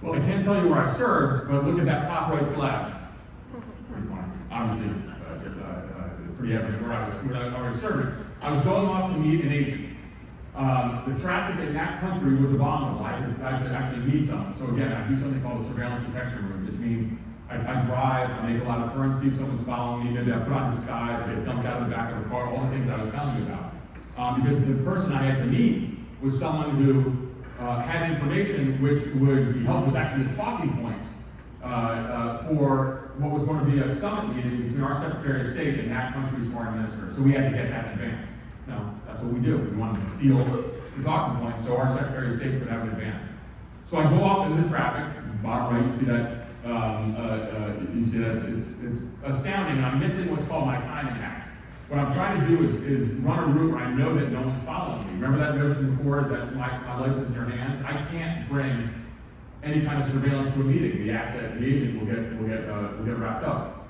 well, I can't tell you where I served, but look at that top right slab. Pretty funny. Obviously, it's pretty evident where I was serving. I was going off to meet an agent. The traffic in that country was abominable. I could actually meet someone. So again, I do something called a surveillance protection room, which means I drive, I make a lot of currency if someone's following me, maybe I put on disguise, I get dumped out of the back of the car, all the things I was telling you about. Because the person I had to meet was someone who had information which would be helpful, was actually the talking points for what was going to be a summit meeting between our Secretary of State and that country's foreign minister. So we had to get that in advance. That's what we do. We wanted to steal the talking points so our Secretary of State could have an advantage. So I go off into the traffic, bottom right, you see that, it's astounding, and I'm missing what's called my timing hacks. What I'm trying to do is run a route where I know that no one's following me. Remember that notion before is that my life is in your hands? I can't bring any kind of surveillance to a meeting. The agent will get wrapped up.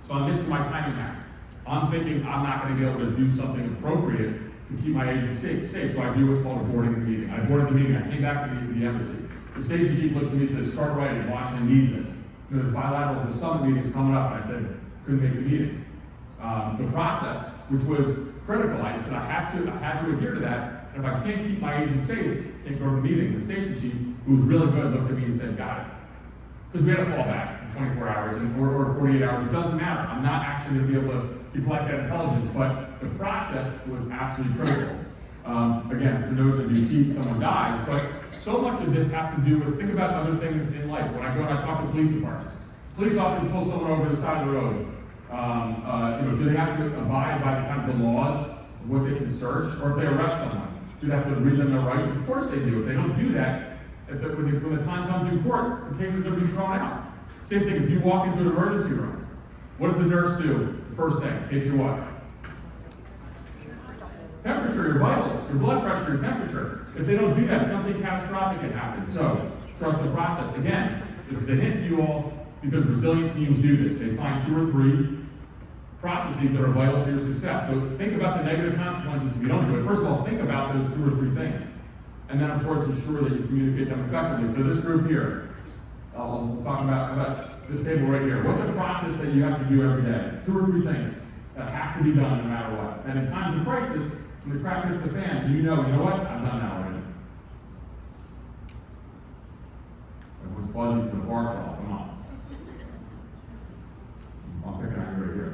So I'm missing my timing hacks. I'm thinking I'm not going to be able to do something appropriate to keep my agent safe. So I do what's called a boarding the meeting. I boarded the meeting. I came back to the embassy. The station chief looks at me and says, "Start writing. Washington needs this." There's bilateral, the summit meeting's coming up, and I said, couldn't make the meeting. The process, which was critical, I said I had to adhere to that. And if I can't keep my agent safe, can't go to the meeting. The station chief, who was really good, looked at me and said, "Got it." Because we had to fall back in 24 hours or 48 hours. It doesn't matter. I'm not actually going to be able to collect that intelligence, but the process was absolutely critical. Again, it's the notion of you cheat, someone dies, but so much of this has to do with, think about other things in life. When I go and I talk to police departments, police officers pull someone over the side of the road. Do they have to abide by the laws of what they can search? Or if they arrest someone, do they have to read them their rights? Of course they do. If they don't do that, when the time comes in court, the cases are being thrown out. Same thing, if you walk into an emergency room, what does the nurse do? The first thing, takes your what? Temperature, your vitals, your blood pressure, your temperature. If they don't do that, something catastrophic can happen. So, trust the process. Again, this is a hint to you all, because resilient teams do this. They find 2 or 3 processes that are vital to your success. So think about the negative consequences if you don't do it. First of all, think about those 2 or 3 things. And then, of course, ensure that you communicate them effectively. So this group here, I'll talk about this table right here. What's a process that you have to do every day? 2 or 3 things that has to be done no matter what. And in times of crisis, when the crap hits the fan, you know what? I'm done now already. Everyone's fuzzy from the bar crawl. Come on. I'm picking on you right here.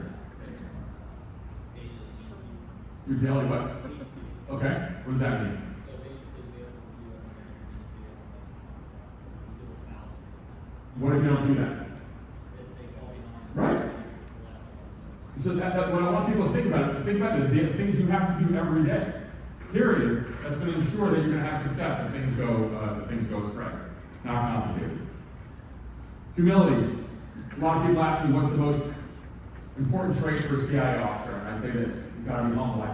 Your daily what? Okay. What does that mean? What if you don't do that? Right. So that what I want people to think about the things you have to do every day. Period. That's going to ensure that you're going to have success if things go astray. Not complicated. Humility. A lot of people ask me what's the most important trait for a CIA officer, and I say this: you've got to be humble. I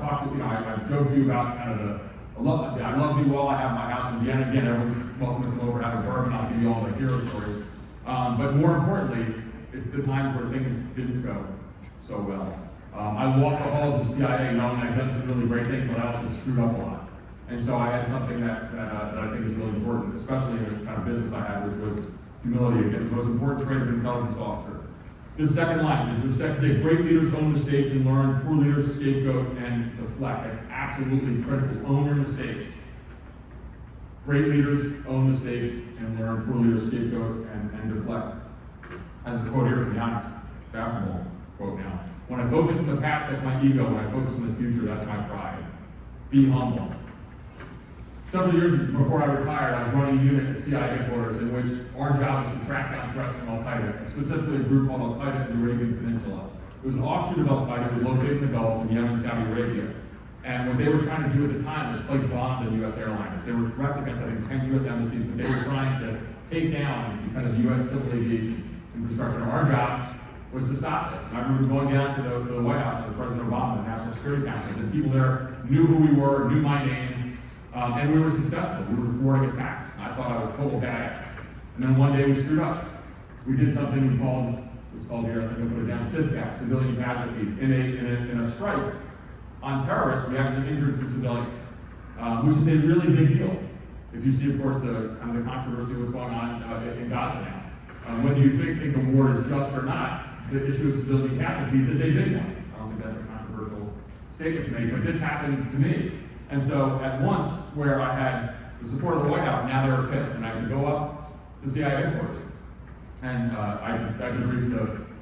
joke to you about kind of I love you all. I have my house in Vienna. Again, everyone's welcome to come over and have a bourbon. I'll give you all the hero stories. But more importantly, it's the times where things didn't go so well. I walked the halls of the CIA knowing I'd done some really great things, but I also screwed up a lot. And so I had something that I think is really important, especially in the kind of business I had, which was humility. Again, the most important trait of an intelligence officer. This second line, great leaders own mistakes and learn, poor leaders scapegoat and deflect. That's absolutely critical. Own your mistakes. Great leaders own mistakes and learn, poor leaders scapegoat and deflect. As a quote here from Giannis, basketball quote now. When I focus in the past, that's my ego. When I focus in the future, that's my pride. Be humble. Several years before I retired, I was running a unit at CIA headquarters in which our job was to track down threats from Al-Qaeda, and specifically a group called Al-Qaeda in the Arabian Peninsula. It was an offshoot of Al-Qaeda. It was located in the Gulf in Yemen and Saudi Arabia. And what they were trying to do at the time was place bombs on U.S. airliners. There were threats against, I think, 10 U.S. embassies, but they were trying to take down kind of U.S. civil aviation infrastructure. And our job was to stop this. And I remember going down to the White House with President Obama, the National Security Council. The people there knew who we were, knew my name, and we were successful. We were thwarting attacks. And I thought I was total badass. And then one day we screwed up. We did something we called, it's called here, I think I put it down, CIVCAS, civilian casualties. In a strike on terrorists, we actually injured some civilians, which is a really big deal. If you see, of course, the kind of the controversy of what's going on in Gaza now. Whether you think the war is just or not, the issue of civilian casualties is a big one. I don't think that's a controversial statement to make, but this happened to me. And so at once, where I had the support of the White House, now they were pissed, and I could go up to CIA headquarters. And I could brief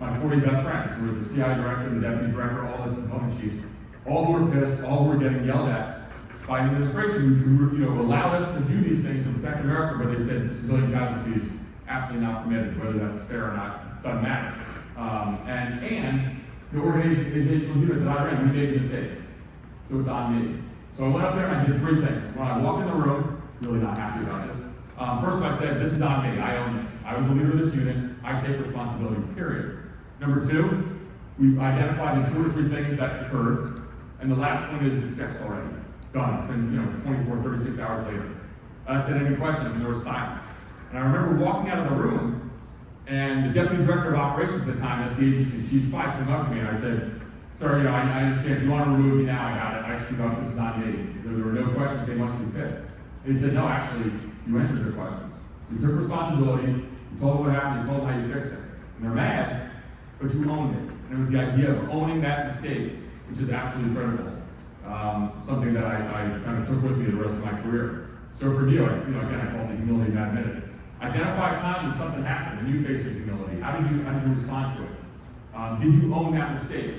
my 40 best friends, who was the CIA director, the deputy director, all the component chiefs, all who were pissed, all who were getting yelled at by an administration who allowed us to do these things to protect America, but they said civilian casualties absolutely not permitted, whether that's fair or not, doesn't matter. And the organizational unit that I ran, we made a mistake. So it's on me. So I went up there and I did three things. When I walked in the room, really not happy about this. First, I said, this is on me. I own this. I was the leader of this unit. I take responsibility, period. Number two, we identified the 2 or 3 things that occurred. And the last point is it's fixed already. Done. It's been 24, 36 hours later. I said, any questions? And there was silence. And I remember walking out of the room, and the deputy director of operations at the time, that's the agency's chief spy, came up to me and I said, sir, I understand. If you want to remove me now, I got it. I screwed up. This is on me. There were no questions. They must be pissed. And he said, no, actually, you answered their questions. You took responsibility. You told them what happened. You told them how you fixed it. And they're mad, but you owned it. And it was the idea of owning that mistake, which is absolutely critical. Something that I kind of took with me the rest of my career. So for me, again, I call it the humility not admitted. Identify a time when something happened and you faced humility. How did you respond to it? Did you own that mistake?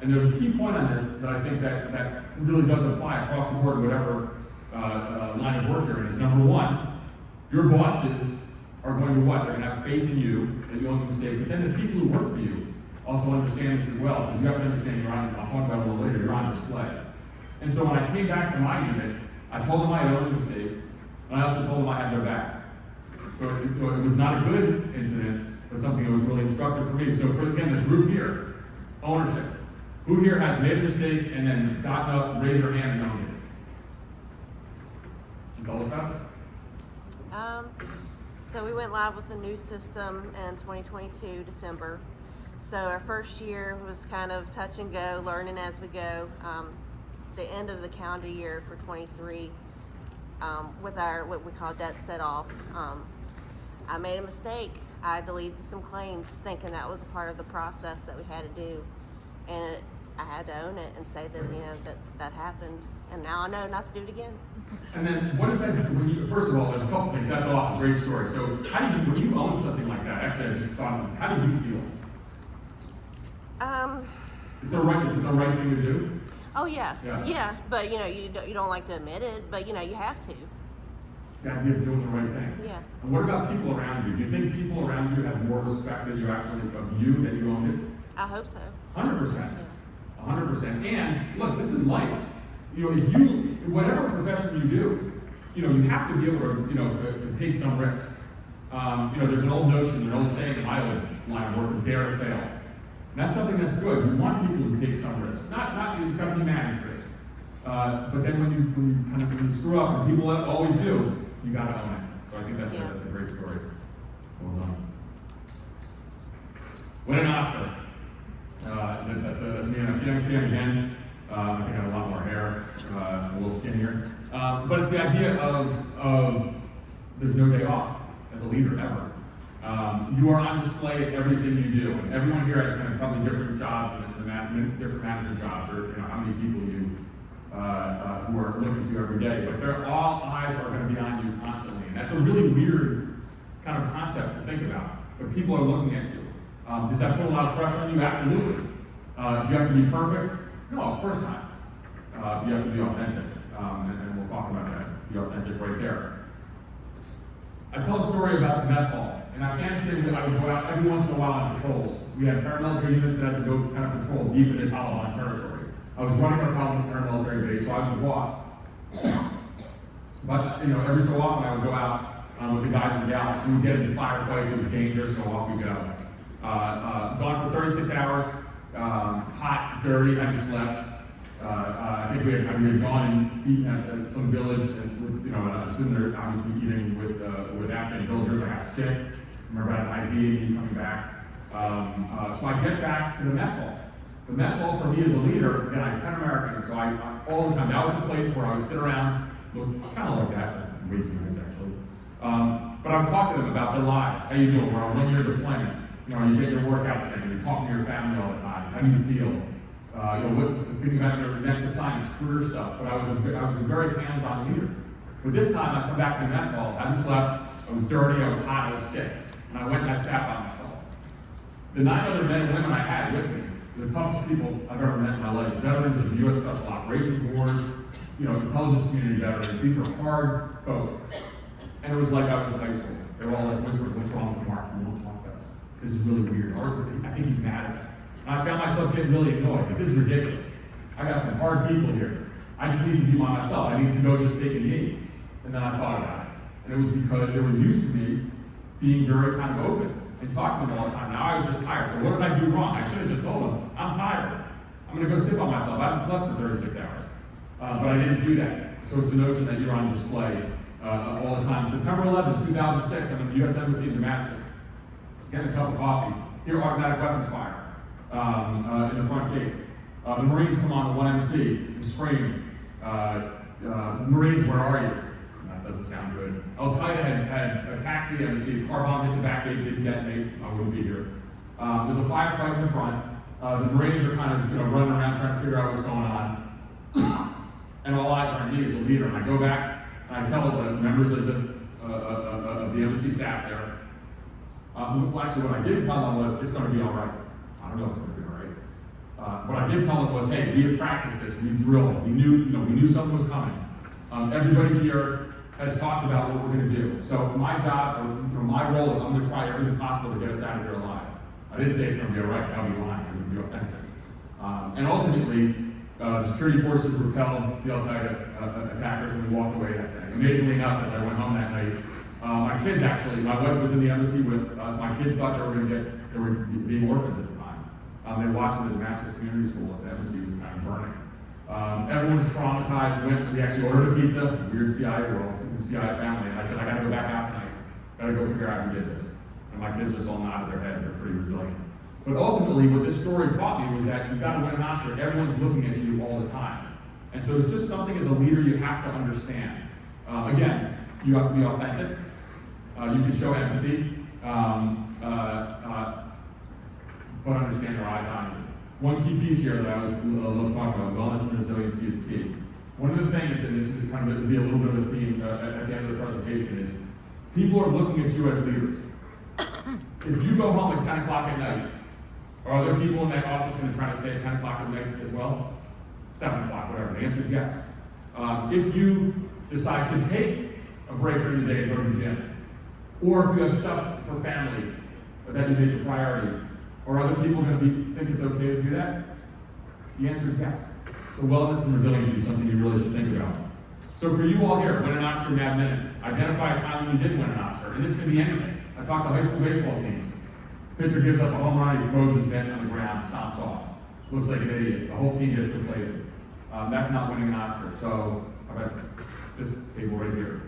And there's a key point on this that I think that really does apply across the board, whatever line of work you're in. Is number one, your bosses are going to what? They're going to have faith in you that you own the mistake. But then the people who work for you also understand this as well, because you have to understand you're on. I'll talk about it a little later. You're on display. And so when I came back to my unit, I told them I had owned the mistake, and I also told them I had their back. So it was not a good incident, but something that was really instructive for me. So for, again, the group here, ownership. Who here has made a mistake and then gotten up, raised their hand and owned it? Double touch? So we went live with the new system in 2022, December. So our first year was kind of touch and go, learning as we go. The end of the calendar year for 23, with our, what we call debt set off, I made a mistake. I deleted some claims thinking that was a part of the process that we had to do. And I had to own it and say that, that happened. And now I know not to do it again. And then what is that, first of all, there's a couple things, that's awesome, great story. So how do you, when you own something like that, actually I just thought, how do you feel? Is it the right thing to do? Oh yeah. But you don't like to admit it, but you have to. It's the idea of doing the right thing. Yeah. And what about people around you? Do you think people around you have more respect that you actually, of you, that you owned it? I hope so. 100%. 100%. And look, this is life. If you, whatever profession you do, you have to be able to, to take some risk. There's an old notion, an old saying in my old line of work, dare to fail. And that's something that's good. You want people who take some risk. Not it's got to be managed risk. But then when you screw up, and people always do, you got to own it. So I think that's a great story. Well done. Win an Oscar. That's me. If you don't stand again, I think I have a lot more hair, a little skinnier. But it's the idea of there's no day off as a leader ever. You are on display at everything you do. And everyone here has kind of probably different jobs, different manager jobs, or how many people you who are looking to you every day. But all eyes are going to be on you constantly, and that's a really weird kind of concept to think about. But people are looking at you. Does that put a lot of pressure on you? Absolutely. Do you have to be perfect? No, of course not. You have to be authentic, and we'll talk about that. Be authentic right there. I tell a story about the mess hall, In Afghanistan, I would go out every once in a while on patrols. We had paramilitary units that had to go kind of patrol deep into Taliban territory. I was running our paramilitary base, so I was the boss. But, you know, every so often I would go out with the guys and gals, and we'd get into firefights, it was dangerous, so off we go. Gone for 36 hours, hot, dirty, hadn't slept. I think we had gone and eaten at some village, and, you know, I was sitting there obviously eating with Afghan villagers. I got sick. I remember I had an IV coming back. So I get back to the mess hall. The mess hall for me as a leader, again, I'm 10 American, so I all the time, that was the place where I would sit around, look kind of like that, that's way too nice actually. But I would talk to them about their lives. How you doing? We're on 1 year deployment. You know, you get your workouts in, you're talking to your family all the time. How do you feel? You know, thinking about your next assignments, career stuff. But I was a very hands-on leader. But this time I come back to the mess hall, I hadn't slept, I was dirty, I was hot, I was sick. And I went and I sat by myself. The 9 other men and women I had with me, the toughest people I've ever met in my life, veterans of the U.S. Special Operations Force, you know, intelligence community veterans. These are hard folk. And it was like I was in high school. They were all like whispering, "What's wrong with Mark? You won't talk to us. This is really weird. Or I think he's mad at us." And I found myself getting really annoyed. Like, this is ridiculous. I got some hard people here. I just need to be by myself. I need to go just take a knee. And then I thought about it. And it was because they were used to me being very kind of open and talking to them all the time. Now I was just tired. So what did I do wrong? I should have just told them, I'm tired. I'm going to go sit by myself. I haven't slept for 36 hours. But I didn't do that. So it's the notion that you're on display all the time. September 11, 2006, I'm at the U.S. Embassy in Damascus, getting a cup of coffee. Hear automatic weapons fire in the front gate. The Marines come on the 1MC and scream, "Marines, where are you?" That doesn't sound good. Al-Qaeda had attacked the embassy. A car bomb hit the back gate, didn't detonate. I wouldn't be here. There's a firefight in the front. The Marines are kind of running around trying to figure out what's going on. And all eyes are on me as a leader. And I go back and I tell the members of the embassy staff there. Well, actually, what I did tell them was, it's going to be all right. I don't know if it's going to be all right. What I did tell them was, hey, we have practiced this. We drilled. We knew something was coming. Everybody here has talked about what we're going to do. So my job, or my role is, I'm going to try everything possible to get us out of here alive. I didn't say it's going to be all right. That would be lying. It would be authentic. And ultimately, the security forces repelled the Al-Qaeda attackers, and we walked away that day. Amazingly enough, as I went home that night, my kids actually, my wife was in the embassy with us. My kids thought they were being orphaned at the time. They watched in the Damascus Community School as the embassy was kind of burning. Everyone was traumatized. We actually ordered a pizza. Weird CIA world, CIA family. And I said, I got to go back out tonight. Got to go figure out who did this. And my kids just all nodded their head. They're pretty resilient. But ultimately, what this story taught me was that you've got to win an Oscar. Everyone's looking at you all the time. And so it's just something as a leader you have to understand. Again, you have to be authentic. You can show empathy, but understand their eyes on you. One key piece here that I love talking about, wellness and resiliency is key. One of the things, and this is kind of be a little bit of a theme at the end of the presentation, is people are looking at you as leaders. If you go home at 10 o'clock at night, are other people in that office going to try to stay at 10 o'clock at night as well? 7 o'clock, whatever. The answer is yes. If you decide to take a break during the day and go to the gym, or if you have stuff for family that you make a priority, are other people going to think it's okay to do that? The answer is yes. So wellness and resiliency is something you really should think about. So for you all here, win an Oscar in Mad Minute. Identify a time when you did win an Oscar. And this can be anything. I talked to high school baseball teams. Pitcher gives up a home run, he throws his mitt on the ground, stomps off. Looks like an idiot. The whole team gets deflated. That's not winning an Oscar. So how about this table right here?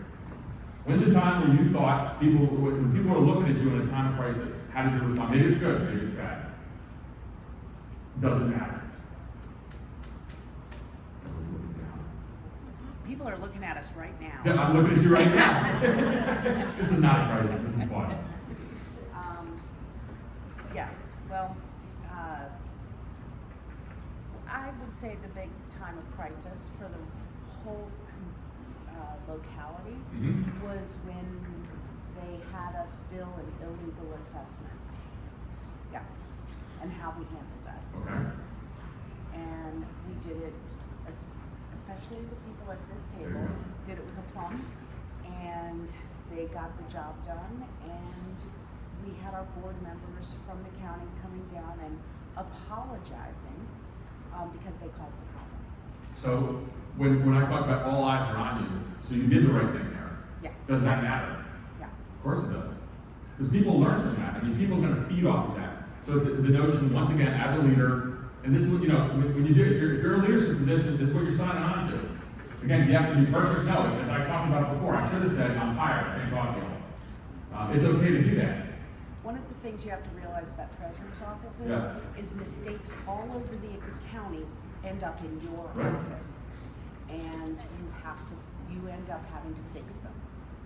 When's the time when you thought when people were looking at you in a time of crisis, how did you respond? Maybe it's good, maybe it's bad. Doesn't matter. People are looking at us right now. Yeah, I'm looking at you right now. This is not a crisis, this is fun. Yeah, well, I would say the big time of crisis for the whole locality was when they had us bill an illegal assessment. Yeah, and how we handled that. Okay. And we did it, especially the people at this table, did it with aplomb, and they got the job done, and we had our board members from the county coming down and apologizing, because they caused a problem. So when I talk about all eyes are on you, so you did the right thing there. Yeah. Does that matter? Yeah. Of course it does. Because people learn from that. I mean, people are going to feed off of that. So the notion, once again, as a leader, and this is what, when you do, if you're in a leadership position, this is what you're signing on to. Again, you have to be perfect. No, as I talked about it before, I should have said, I'm tired, I can't talk to you. It's okay to do that. One of the things you have to realize about treasurer's offices Yeah. is mistakes all over the county end up in your Right. office. And you end up having to fix them.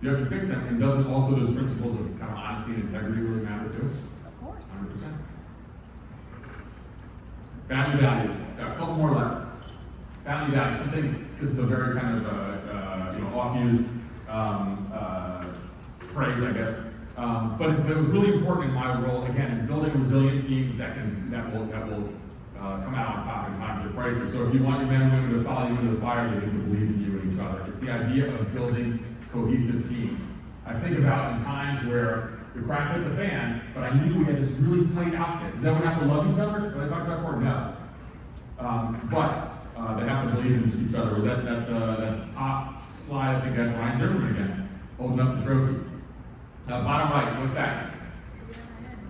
You have to fix them, and doesn't also those principles of kind of honesty and integrity really matter too? Of course. 100%. Family values. Got a couple more left. Family values. Something. This is a very kind of oft-used phrase, I guess. But it was really important in my role again in building resilient teams that will come out on top in times of crisis. So if you want your men and women to follow you into the fire, they need to believe in you and each other. It's the idea of building cohesive teams. I think about in times where the crap hit the fan, but I knew we had this really tight outfit. Does everyone have to love each other? What I talked about before? No. But they have to believe in each other. That top slide, I think that's Ryan Zimmerman again, holding up the trophy. Bottom right, what's that?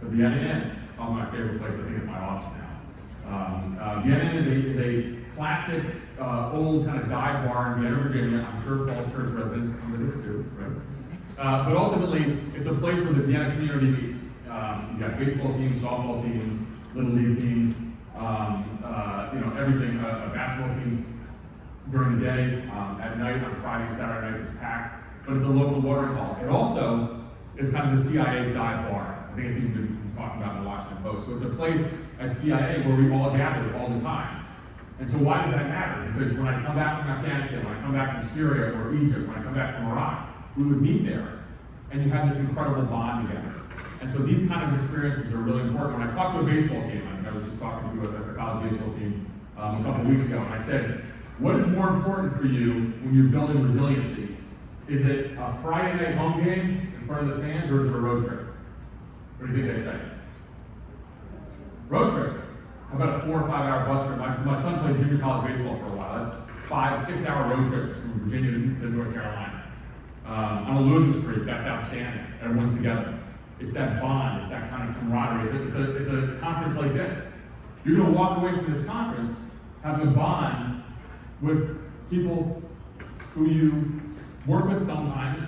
The Vienna Inn. Oh, my favorite place. I think it's my office now. Vienna Inn is a classic, old kind of dive bar in Vienna, Virginia. I'm sure Falls Church residents come to this too, right? But ultimately, it's a place where the Vienna community meets. You got baseball teams, softball teams, little league teams, everything. Basketball teams during the day, at night on Friday and Saturday nights it's packed. But it's a local watering hole. It also is kind of the CIA's dive bar. I think it's even been talked about in the Washington Post. So it's a place at CIA where we all gather all the time. And so why does that matter? Because when I come back from Afghanistan, when I come back from Syria or Egypt, when I come back from Iraq, we would meet there. And you have this incredible bond together. And so these kind of experiences are really important. When I talked to a baseball team, I think I was just talking to a college baseball team a couple weeks ago, and I said, what is more important for you when you're building resiliency? Is it a Friday night home game in front of the fans, or is it a road trip? What do you think they say? Road trip. How about a 4 or 5 hour bus trip? My son played junior college baseball for a while. That's 5, 6 hour road trips from Virginia to North Carolina. On a losing streak, that's outstanding. Everyone's together. It's that bond, it's that kind of camaraderie. It's a conference like this. You're going to walk away from this conference having a bond with people who you work with sometimes,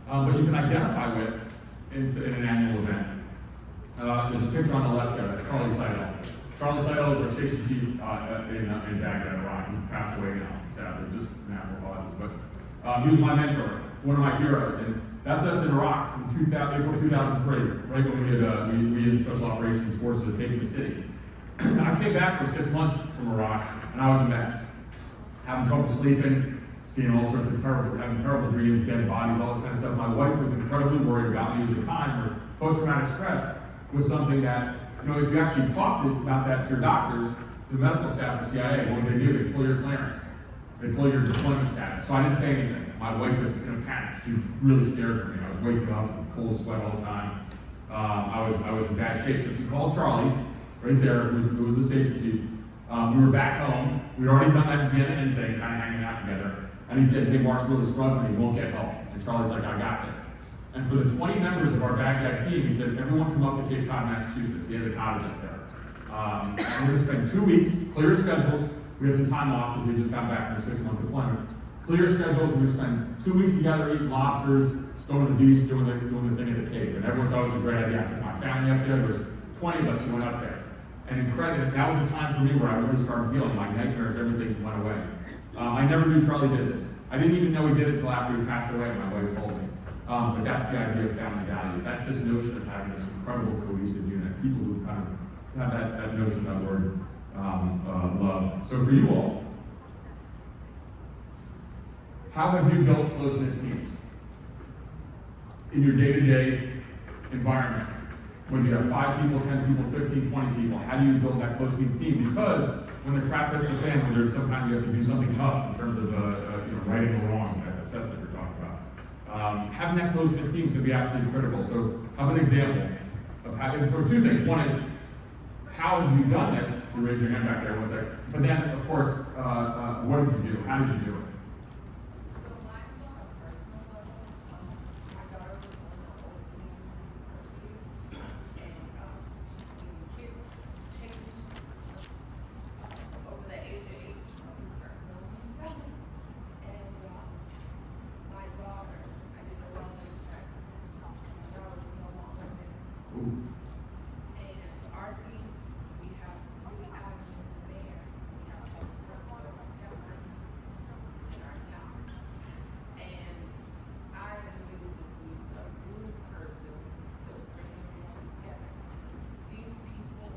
but you can identify with in an annual event. There's a picture on the left there, Charlie Seidel. Charlie Seidel is our station chief in Baghdad, Iraq. He's passed away now, sadly, just natural causes. But he was my mentor, one of my heroes, and that's us in Iraq in April 2003, right when we had special operations forces had taken the city. I came back for 6 months from Iraq, and I was a mess. Having trouble sleeping, seeing all sorts of having terrible dreams, dead bodies, all this kind of stuff. My wife was incredibly worried about me. It was a time where post-traumatic stress was something that, if you actually talked about that to your doctors, to the medical staff at CIA, what would they do? They'd pull your clearance. They'd pull your deployment status. So I didn't say anything. My wife was in a panic. She was really scared for me. I was waking up in cold sweat all the time. I was in bad shape. So she called Charlie, right there, who was the station chief. We were back home. We'd already done that Vienna Inn thing, kind of hanging out together. And he said, hey, Mark's really struggling. He won't get help. And Charlie's like, I got this. And for the 20 members of our Baghdad team, he said, everyone come up to Cape Cod, Massachusetts. He had a cottage up there. And we're going to spend 2 weeks, clear schedules. We had some time off because we just got back from a 6-month deployment. Clear schedules. We're going to spend 2 weeks together, eating lobsters, going to the beach, doing the thing at the Cape. And everyone thought it was a great idea. I took my family up there. There was 20 of us who went up there. And incredible, that was the time for me where I really started healing. My nightmares, everything went away. I never knew Charlie did this. I didn't even know he did it until after he passed away, and my wife told me. But that's the idea of family values. That's this notion of having this incredible cohesive unit. People who kind of have that notion, that word, love. So for you all, how have you built close-knit teams in your day-to-day environment? When you have 5 people, 10 people, 15, 20 people, how do you build that close-knit team? Because when the crap hits the fan, when there's sometimes you have to do something tough in terms of righting the wrong, that assessment you're talking about. Having that close-knit team is going to be absolutely critical. So, how about an example? of how, for two things. One is, how have you done this? You raise your hand back there, one second. But then, of course, what did you do? How did you do it? So mine's on a personal level. My daughter was on the old university, and when kids change over the age of 18, they start knowing themselves. And my daughter, I did a wellness check. My daughter was no longer in Ooh. and our team, we have really average there. We have a in our town. And I am basically a glue person, still bringing everyone together. These people,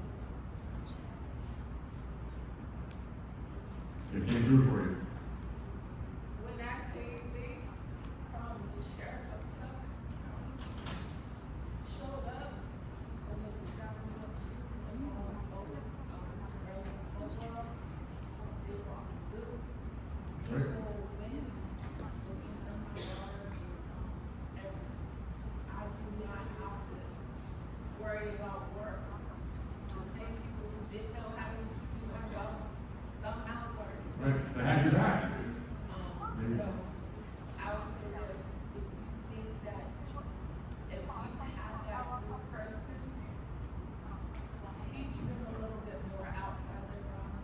It came through for you. when I say they from the sheriff of Sussex County showed up, told us exactly what to do, and all the focus on the relevant football, they were on the blue. Right. People wins, looking for my daughter, everything. I do not have to worry about work. The same people who didn't know how to do my job somehow learned. Right, they had your back. So, I would say this, if you think that, if you have that good person, teach them a little bit more outside the box,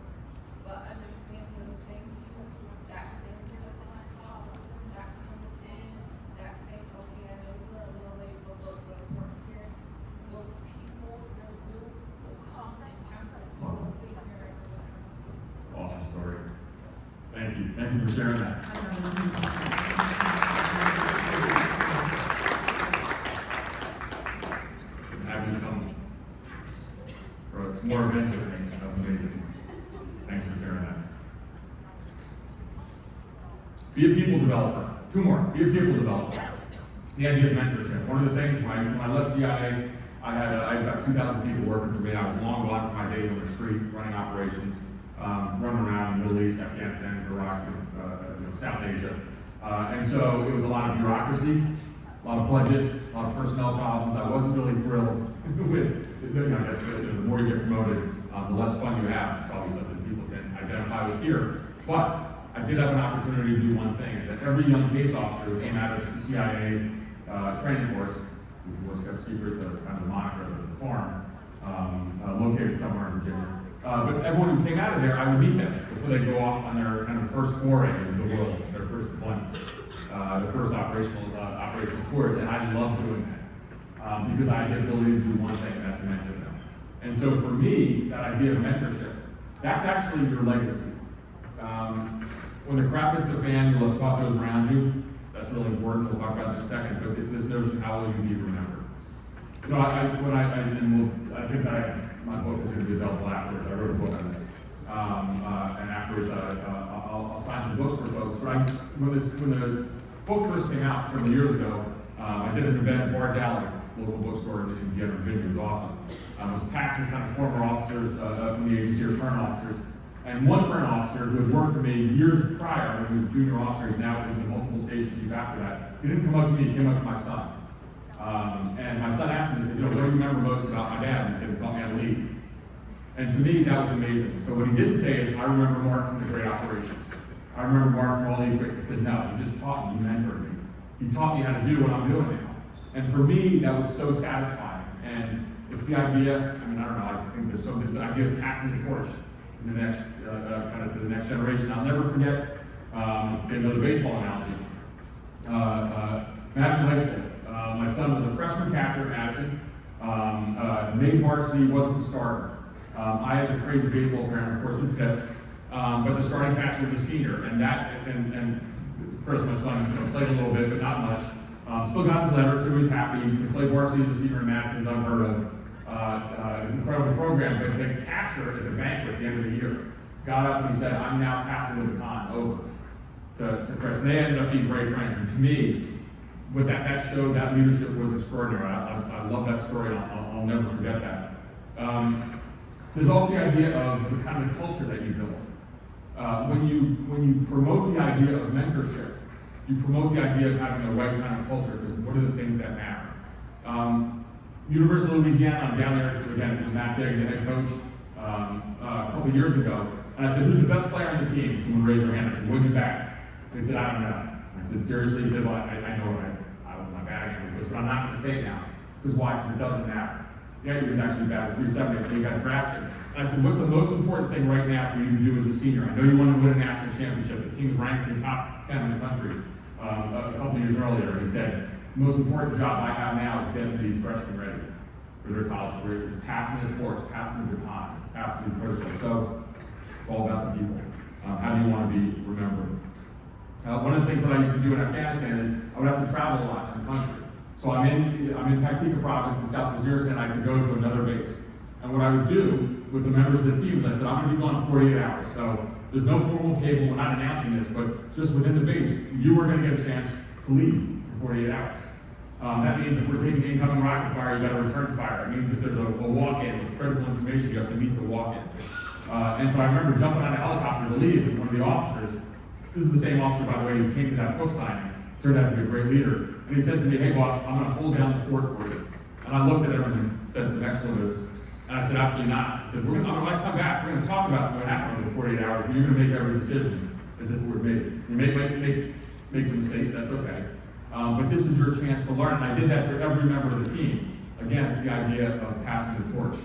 but understand when they thank you, that same person I call, that coming in, that saying, okay, I know you're a little late, but look, let's work here. Those people, their will come in time for you to take care of everyone. Awesome story. Thank you. Thank you for sharing that. Have you come for more events with me? That was amazing. Thanks for sharing that. Be a people developer. Two more. Be a people developer. The idea of mentorship. One of the things when I left CIA, I had about 2,000 people working for me. I was long gone from my days on the street running operations, running around the Middle East, Afghanistan, Iraq, South Asia. And so it was a lot of bureaucracy, a lot of budgets, a lot of personnel problems. I wasn't really thrilled with, I guess, the more you get promoted, the less fun you have. It's probably something people can identify with here. But I did have an opportunity to do one thing, is that every young case officer who came out of the CIA training course, who was kept secret, the kind of moniker of the farm, located somewhere in Virginia. But everyone who came out of there, I would meet them before they go off on their kind of first foray into the world, their first deployments, their first operational tours, and I love doing that because I had the ability to do one thing, and that's mentor them. And so for me, that idea of mentorship, that's actually your legacy. When the crap hits the fan, you'll have taught those around you. That's really important. We'll talk about it in a second. But it's this notion: how will you be remembered? You know, I think that my book is going to be available afterwards. I wrote a book on this, and afterwards I'll sign some books for folks. But when the book first came out several years ago, I did an event at Bard's Alley, local bookstore in Indiana, Virginia. It was awesome. It was packed with kind of former officers from the agency, or current officers. And one current officer who had worked for me years prior, when he was a junior officer, he's now in multiple station chief after that, he didn't come up to me, he came up to my son. And my son asked him, he said, what do you remember most about my dad? And he said, he taught me how to lead. And to me, that was amazing. So what he didn't say is, I remember Mark from the great operations. I remember Mark from all these great, he said, no, he just taught me, he mentored me. He taught me how to do what I'm doing now. And for me, that was so satisfying. And it's the idea, I don't know, I think there's the idea of passing the torch in the next, kind of to the next generation. I'll never forget, another baseball analogy. Madison High School. My son was a freshman catcher at Madison. Made varsity, wasn't the starter. I, as a crazy baseball parent, of course, was pissed. But the starting catcher was a senior, and Chris, my son, played a little bit, but not much. Still got his letters, so he was happy. To play varsity as a senior in Madison is unheard of. Incredible program, but the catcher at the banquet at the end of the year got up and he said, I'm now passing the baton over to Chris. And they ended up being great friends. And to me, what that showed, that leadership was extraordinary. I love that story, and I'll never forget that. There's also the idea of the kind of culture that you build. When you promote the idea of mentorship, you promote the idea of having the right kind of culture, because what are the things that matter? University of Louisiana, I'm down there again with Matt Diggs, the head coach, a couple of years ago. And I said, who's the best player on the team? Someone raised their hand. I said, what'd you bag? They said, I don't know. I said, seriously? He said, well, I know what my bagging was, but I'm not going to say it now. Because why? Because it doesn't matter. Yeah, you was actually bad with 370 until you got drafted. And I said, what's the most important thing right now for you to do as a senior? I know you want to win a national championship. The team was ranked in the top 10 in the country a couple of years earlier. He said, the most important job I have now is getting these freshmen ready for their college careers. It's passing the torch, passing the baton. Absolutely critical. So it's all about the people. How do you want to be remembered? One of the things that I used to do in Afghanistan is I would have to travel a lot in the country. So I'm in Paktika province in South Waziristan. I could go to another base. And what I would do with the members of the team is I said, I'm going to be gone 48 hours. So there's no formal cable. We're not announcing this, but just within the base, you are going to get a chance to leave for 48 hours. That means if we're taking incoming rocket fire, you got to return fire. It means if there's a walk-in with critical information, you have to meet the walk-in. And so I remember jumping on a helicopter to leave, and one of the officers, this is the same officer, by the way, who came to that book signing, turned out to be a great leader. And he said to me, hey boss, I'm going to hold down the fort for you. And I looked at him and said some expletives. And I said, absolutely not. I said, when I come back, we're going to talk about what happened over the 48 hours, but you're going to make every decision as if it were made. You may make some mistakes, that's okay. But this is your chance to learn. And I did that for every member of the team. Again, it's the idea of passing the torch.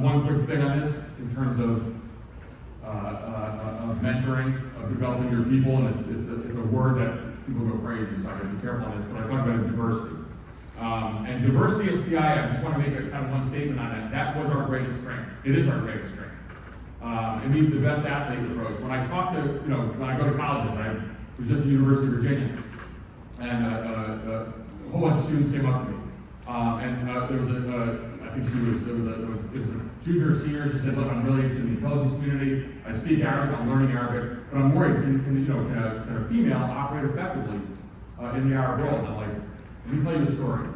One quick thing on this, in terms of mentoring, of developing your people, and it's a word that people go crazy, so I gotta be careful on this, but I talk about diversity. And diversity at CI, I just want to make a kind of one statement on that. That was our greatest strength. It is our greatest strength. It means the best athlete approach. When I talk to, when I go to colleges, I was just at the University of Virginia, and a whole bunch of students came up to me. There was I think it was a junior or senior. She said, look, I'm really interested in the intelligence community. I speak Arabic, I'm learning Arabic, but I'm worried, can a female operate effectively in the Arab world? And I'm like, let me tell you a story.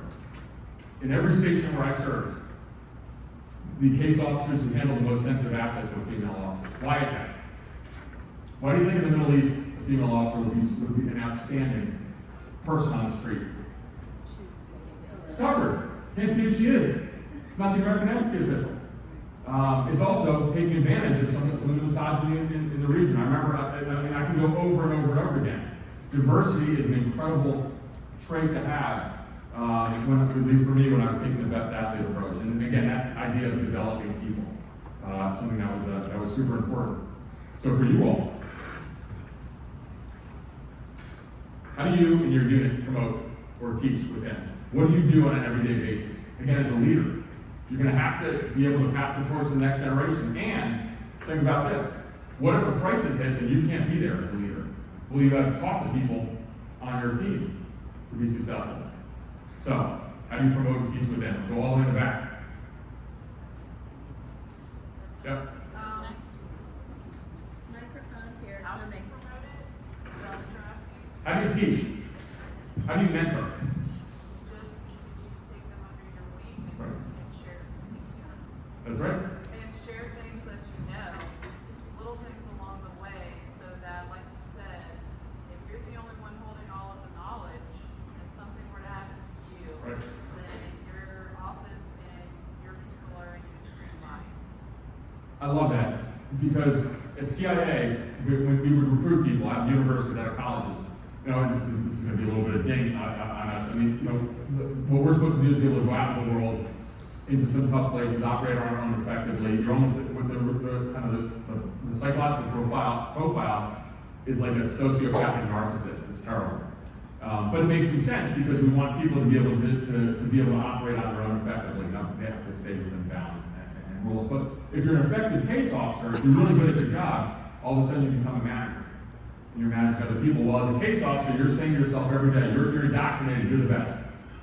In every station where I served, the case officers who handled the most sensitive assets were female officers. Why is that? Why do you think in the Middle East a female officer would be an outstanding person on the street? She's covered. Can't see who she is. It's not the American embassy official. It's also taking advantage of some of the misogyny in the region. I remember, I can go over and over and over again. Diversity is an incredible trait to have, at least for me, when I was taking the best athlete approach. And again, that's the idea of developing people, something that was super important. So for you all, how do you and your unit promote or teach within? What do you do on an everyday basis? Again, as a leader, you're going to have to be able to pass the torch to the next generation. And think about this. What if a crisis hits and you can't be there as a leader? Well, you have to talk to people on your team to be successful. So, how do you promote and teach within? So all the way in the back. Yep. Microphones here. How do they promote it? Is that what you're asking? How do you teach? How do you mentor? Just continue to take them under your wing Right. and share. That's right. And share things that you know, little things along the way, so that, like you said, if you're the only one holding all of the knowledge and something were to happen to you, Right. then your office and your people are in an extreme bind. I love that because at CIA, when we would recruit people out of universities, out of colleges, and this is going to be a little bit of ding on us. I mean, what we're supposed to do is be able to go out in the world into some tough places, operate on our own effectively. You're almost with the psychological profile is like a sociopathic narcissist. It's terrible, but it makes some sense because we want people to be able to be able to operate on their own effectively. Not they have to stay within bounds and rules. But if you're an effective case officer, if you're really good at your job, all of a sudden you become a manager. And you're managing other people. Well, as a case officer, you're saying to yourself every day, you're indoctrinated, you're the best.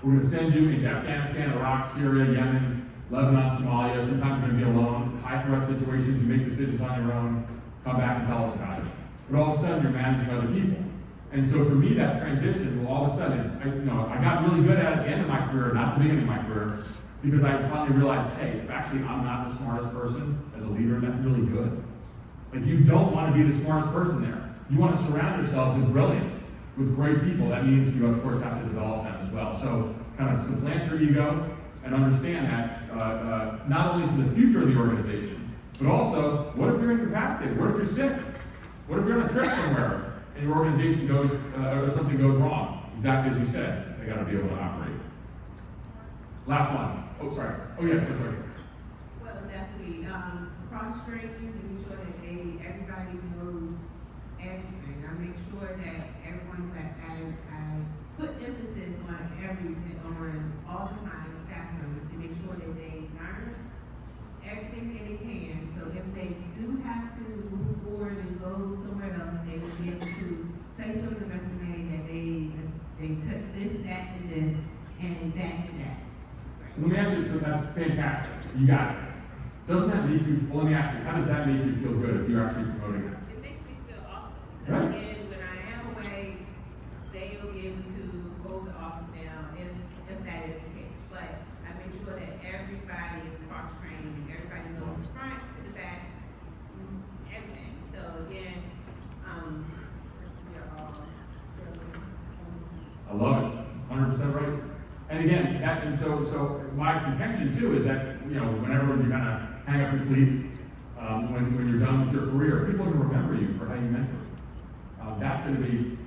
We're going to send you into Afghanistan, Iraq, Syria, Yemen, Lebanon, Somalia. Sometimes you're going to be alone. High threat situations, you make decisions on your own. Come back and tell us about it. But all of a sudden, you're managing other people. And so for me, that transition, well, all of a sudden, I got really good at it at the end of my career, not the beginning of my career, because I finally realized, hey, if actually I'm not the smartest person as a leader, that's really good. Like, you don't want to be the smartest person there. You want to surround yourself with brilliance, with great people. That means you, of course, have to develop them as well. So kind of supplant your ego and understand that not only for the future of the organization, but also, what if you're incapacitated? What if you're sick? What if you're on a trip somewhere and your organization goes, or something goes wrong? Exactly as you said, they gotta be able to operate. Last one. Oh, sorry. Oh, yeah, sorry. Well, definitely, cross-training, making sure that everybody knows everything. I make sure that everyone, that I put emphasis on on all of my staff members to make sure that they learn everything that they can. So if they do have to move forward and go somewhere else, they will be able to place on the resume that they touch this, that, and this, and that, and that. Let me ask you, so that's fantastic. You got it. Doesn't that make you, well, let me ask you, how does that make you feel good if you're actually promoting that? It makes me feel awesome. Right. Because again, when I am away, they will be able to hold the office down if that is the case. But I make sure that everybody is cross-trained and everybody knows the front to the back, everything. So again, we're all serving on the same. I love it. 100% right. And again, so my contention too is that, whenever you kind of hang up your cleats, when you're done with your career, people are going to remember you for how you mentor. That's going to be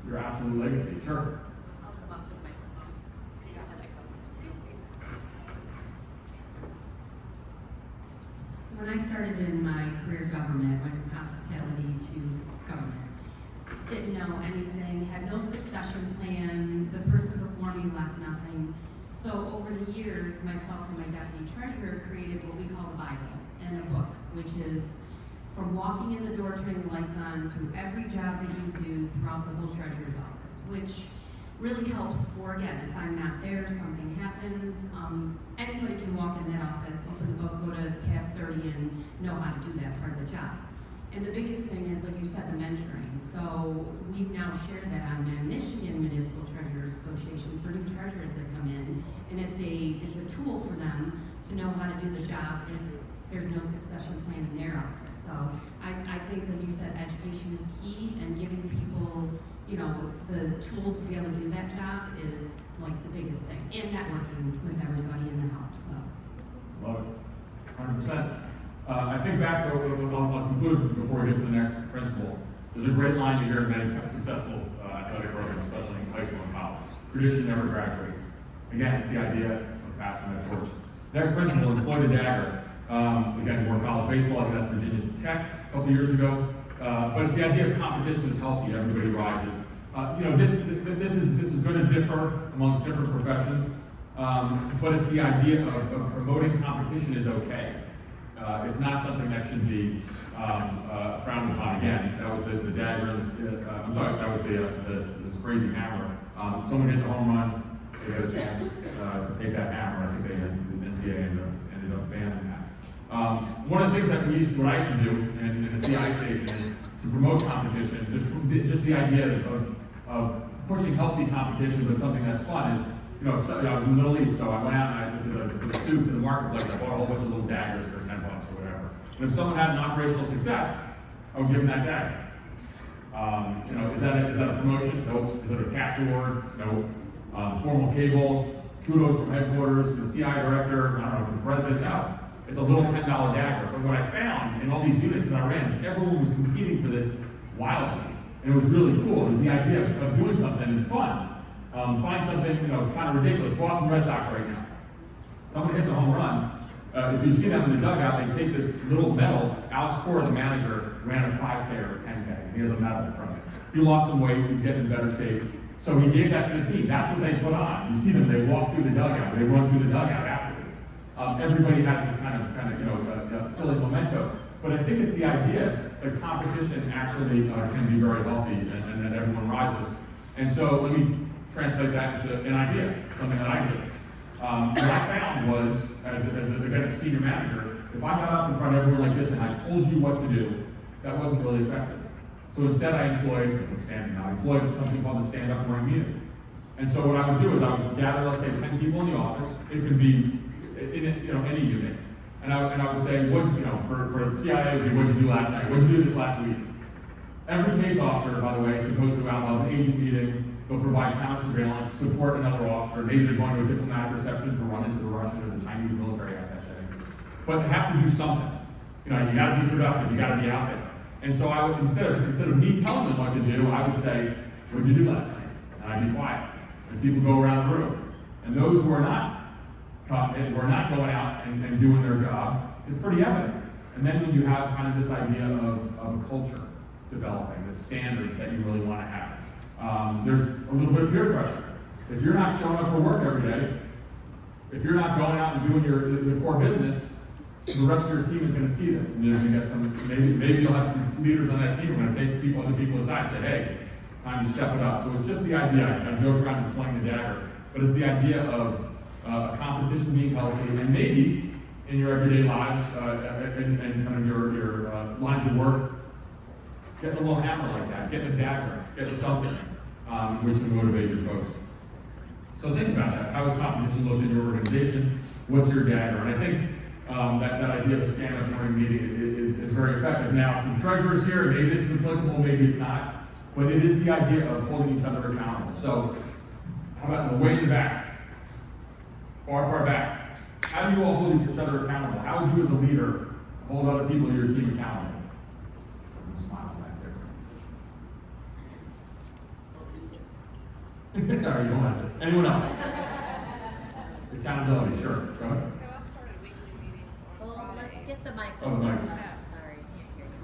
your absolute legacy. Sure. I'll come up to the microphone. You know how that goes. So when I started in my career government, went from hospitality to government. Didn't know anything, had no succession plan, the person before me left nothing. So over the years, myself and my deputy treasurer created what we call a Bible and a book, which is from walking in the door, turning the lights on, through every job that you do throughout the whole treasurer's office, which really helps for, again, if I'm not there, something happens, anybody can walk in that office, open the book, go to tab 30 and know how to do that part of the job. And the biggest thing is, like you said, the mentoring. So we've now shared that on the Michigan Municipal Treasurers Association for new treasurers that come in, and it's a tool for them to know how to do the job if there's no succession plan in their office. So I think that you said education is key, and giving people, the tools to be able to do that job is like the biggest thing, and networking with everybody in the house. So. Love it. 100%. I think back, I'll conclude before we get to the next principle. There's a great line you hear in many successful athletic programs, especially in high school and college. Tradition never graduates. Again, it's the idea of passing that torch. Next principle, employ the dagger. Again, more college baseball, I think that's Virginia Tech a couple years ago. But it's the idea of competition is healthy, everybody rises. This is going to differ amongst different professions, but it's the idea of promoting competition is okay. It's not something that should be frowned upon. Again, that was the dagger. That was this crazy hammer. Someone hits a home run, they get a chance to take that hammer. I think the NCAA ended up banning that. One of the things that what I used to do in the CI station is to promote competition. Just the idea of pushing healthy competition, but something that's fun is. I was in the Middle East, so I went out and I went to the soup, to the marketplace. I bought a whole bunch of little daggers for $10 or whatever. And if someone had an operational success, I would give them that dagger. Is that a promotion? Nope. Is it a cash award? Nope. Formal cable, kudos from headquarters, from the CI director, I don't know, from the president. No. It's a little $10 dagger. But what I found in all these units that I ran, everyone was competing for this wildly. And it was really cool. It was the idea of doing something that's fun. Find something, kind of ridiculous. Boston Red Sox right now. Someone hits a home run. If you see them in the dugout, they take this little medal. Alex Cora, the manager, ran a 5K or a 10K. And he has a medal from it. He lost some weight. He's getting in better shape. So he gave that to the team. That's what they put on. You see them. They walk through the dugout. They run through the dugout afterwards. Everybody has this kind of silly memento. But I think it's the idea that competition actually can be very healthy and that everyone rises. And so let me translate that into an idea, something that I did. What I found was, as a senior manager, if I got up in front of everyone like this and I told you what to do, that wasn't really effective. So instead I employed, as I'm standing now, I employed something called the stand-up morning meeting. And so what I would do is I would gather, let's say, 10 people in the office. It could be in any unit. And I would say, for the CIA, what did you do last night? What did you do this last week? Every case officer, by the way, is supposed to outline an agent meeting, they'll provide counter surveillance, support another officer. Maybe they're going to a diplomatic reception to run into the Russian or the Chinese military attaché. But they have to do something. You know, you got to be productive. You got to be out there. And so I would, instead of me telling them what to do, I would say, "What did you do last night?" And I'd be quiet. And people go around the room. And those who are not competent, who are not going out and doing their job, it's pretty evident. And then when you have kind of this idea of a culture developing, the standards that you really want to have, there's a little bit of peer pressure. If you're not showing up for work every day, if you're not going out and doing the core business, the rest of your team is going to see this, and you're going to get some. Maybe you'll have some leaders on that team who are going to take other people aside and say, "Hey, time to step it up." So it's just the idea. I joke around deploying the dagger, but it's the idea of a competition being healthy, and maybe in your everyday lives and kind of your lines of work, getting a little hammer like that, getting a dagger, getting something which can motivate your folks. So think about that. How is competition looked in your organization? What's your dagger? And I think that idea of a stand-up morning meeting is very effective. Now, if the treasurer's here, maybe this is applicable, maybe it's not, but it is the idea of holding each other accountable. So, how about in the way in the back? Far back. How do you all hold each other accountable? How would you as a leader hold other people in your team accountable? Smile back there. All right, you don't have to. Anyone else? Accountability, sure. Go ahead. So I've started weekly meetings on Well, let's Fridays. get the mic. Oh, the mic. Sorry, can't hear you.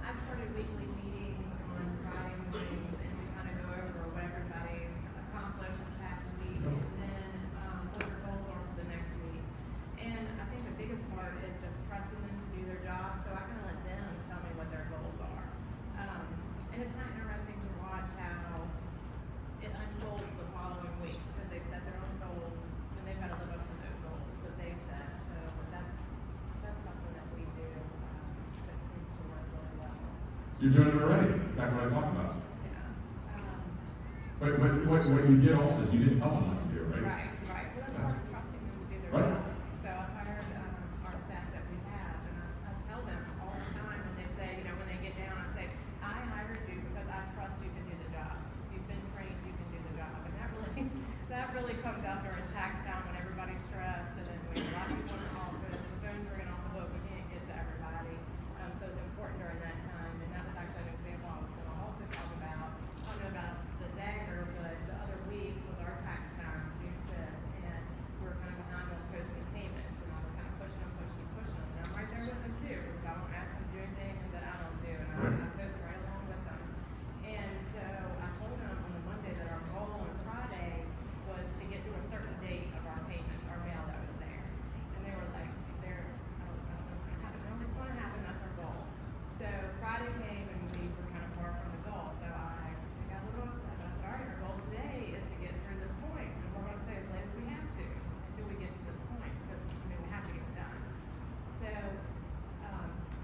I've started weekly meetings on Friday mornings, and we kind of go over what everybody's accomplished the past week, and then what their goals are for the next week. And I think the biggest part is just trusting them to do their job, so I kind of let them tell me what their goals are. And it's not interesting to watch how it unfolds the following week, because they've set their own goals, and they've got to live up to those goals that they set. So that's something that we do that seems to work really well. You're doing it already. Exactly what I talked about. Yeah. But what you did also is you didn't tell them what to do, right? Right. Well, that's part of trusting them to do their Right. job. So I've hired our staff that we have, and I tell them all the time when they say, when they get down, I say, "I hired you because I trust you to do the job. You've been trained, you can do the job." And that really comes out during tax time when everybody's stressed, and then we have a lot of people in the office, the phone's ringing off the hook, we can't get to everybody. So it's important during that time, and that was actually an example I was going to also talk about. I don't know about the dagger, but the other week was our tax time, June 5th, and we were kind of behind on posting payments, and I was kind of pushing them, and I'm right there with them too, because I won't ask them to do anything that I don't do, and I post right along with them. And so I told them on the Monday that our goal on Friday was to get to a certain date of our payments, our mail that was there. And they were like, I don't know what's going to happen. No, it's going to happen, that's our goal. So Friday came and we were kind of far from the goal. So I got a little upset. I said, all right, our goal today is to get through this point. And we're going to stay as late as we have to until we get to this point, because we have to get it done. So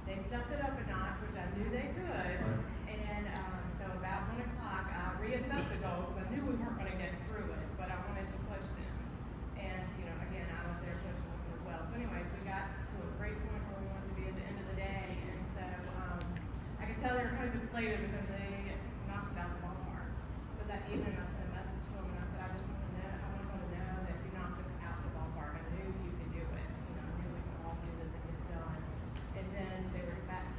they stepped it up a notch, which I knew they could. And so about 1 o'clock, I reassessed the goal because I knew we weren't going to get through it, but I wanted to push them. And again, I was there pushing them as well. So anyways, we got to a great point where we wanted to be at the end of the day, and so I could tell they were kind of deflated because they knocked it out the ballpark. So that evening, I sent a message to them, and I said, I just want to know, I want to know that you knocked it out the ballpark. I knew you could do it. I knew we could all do this and get it done. And then they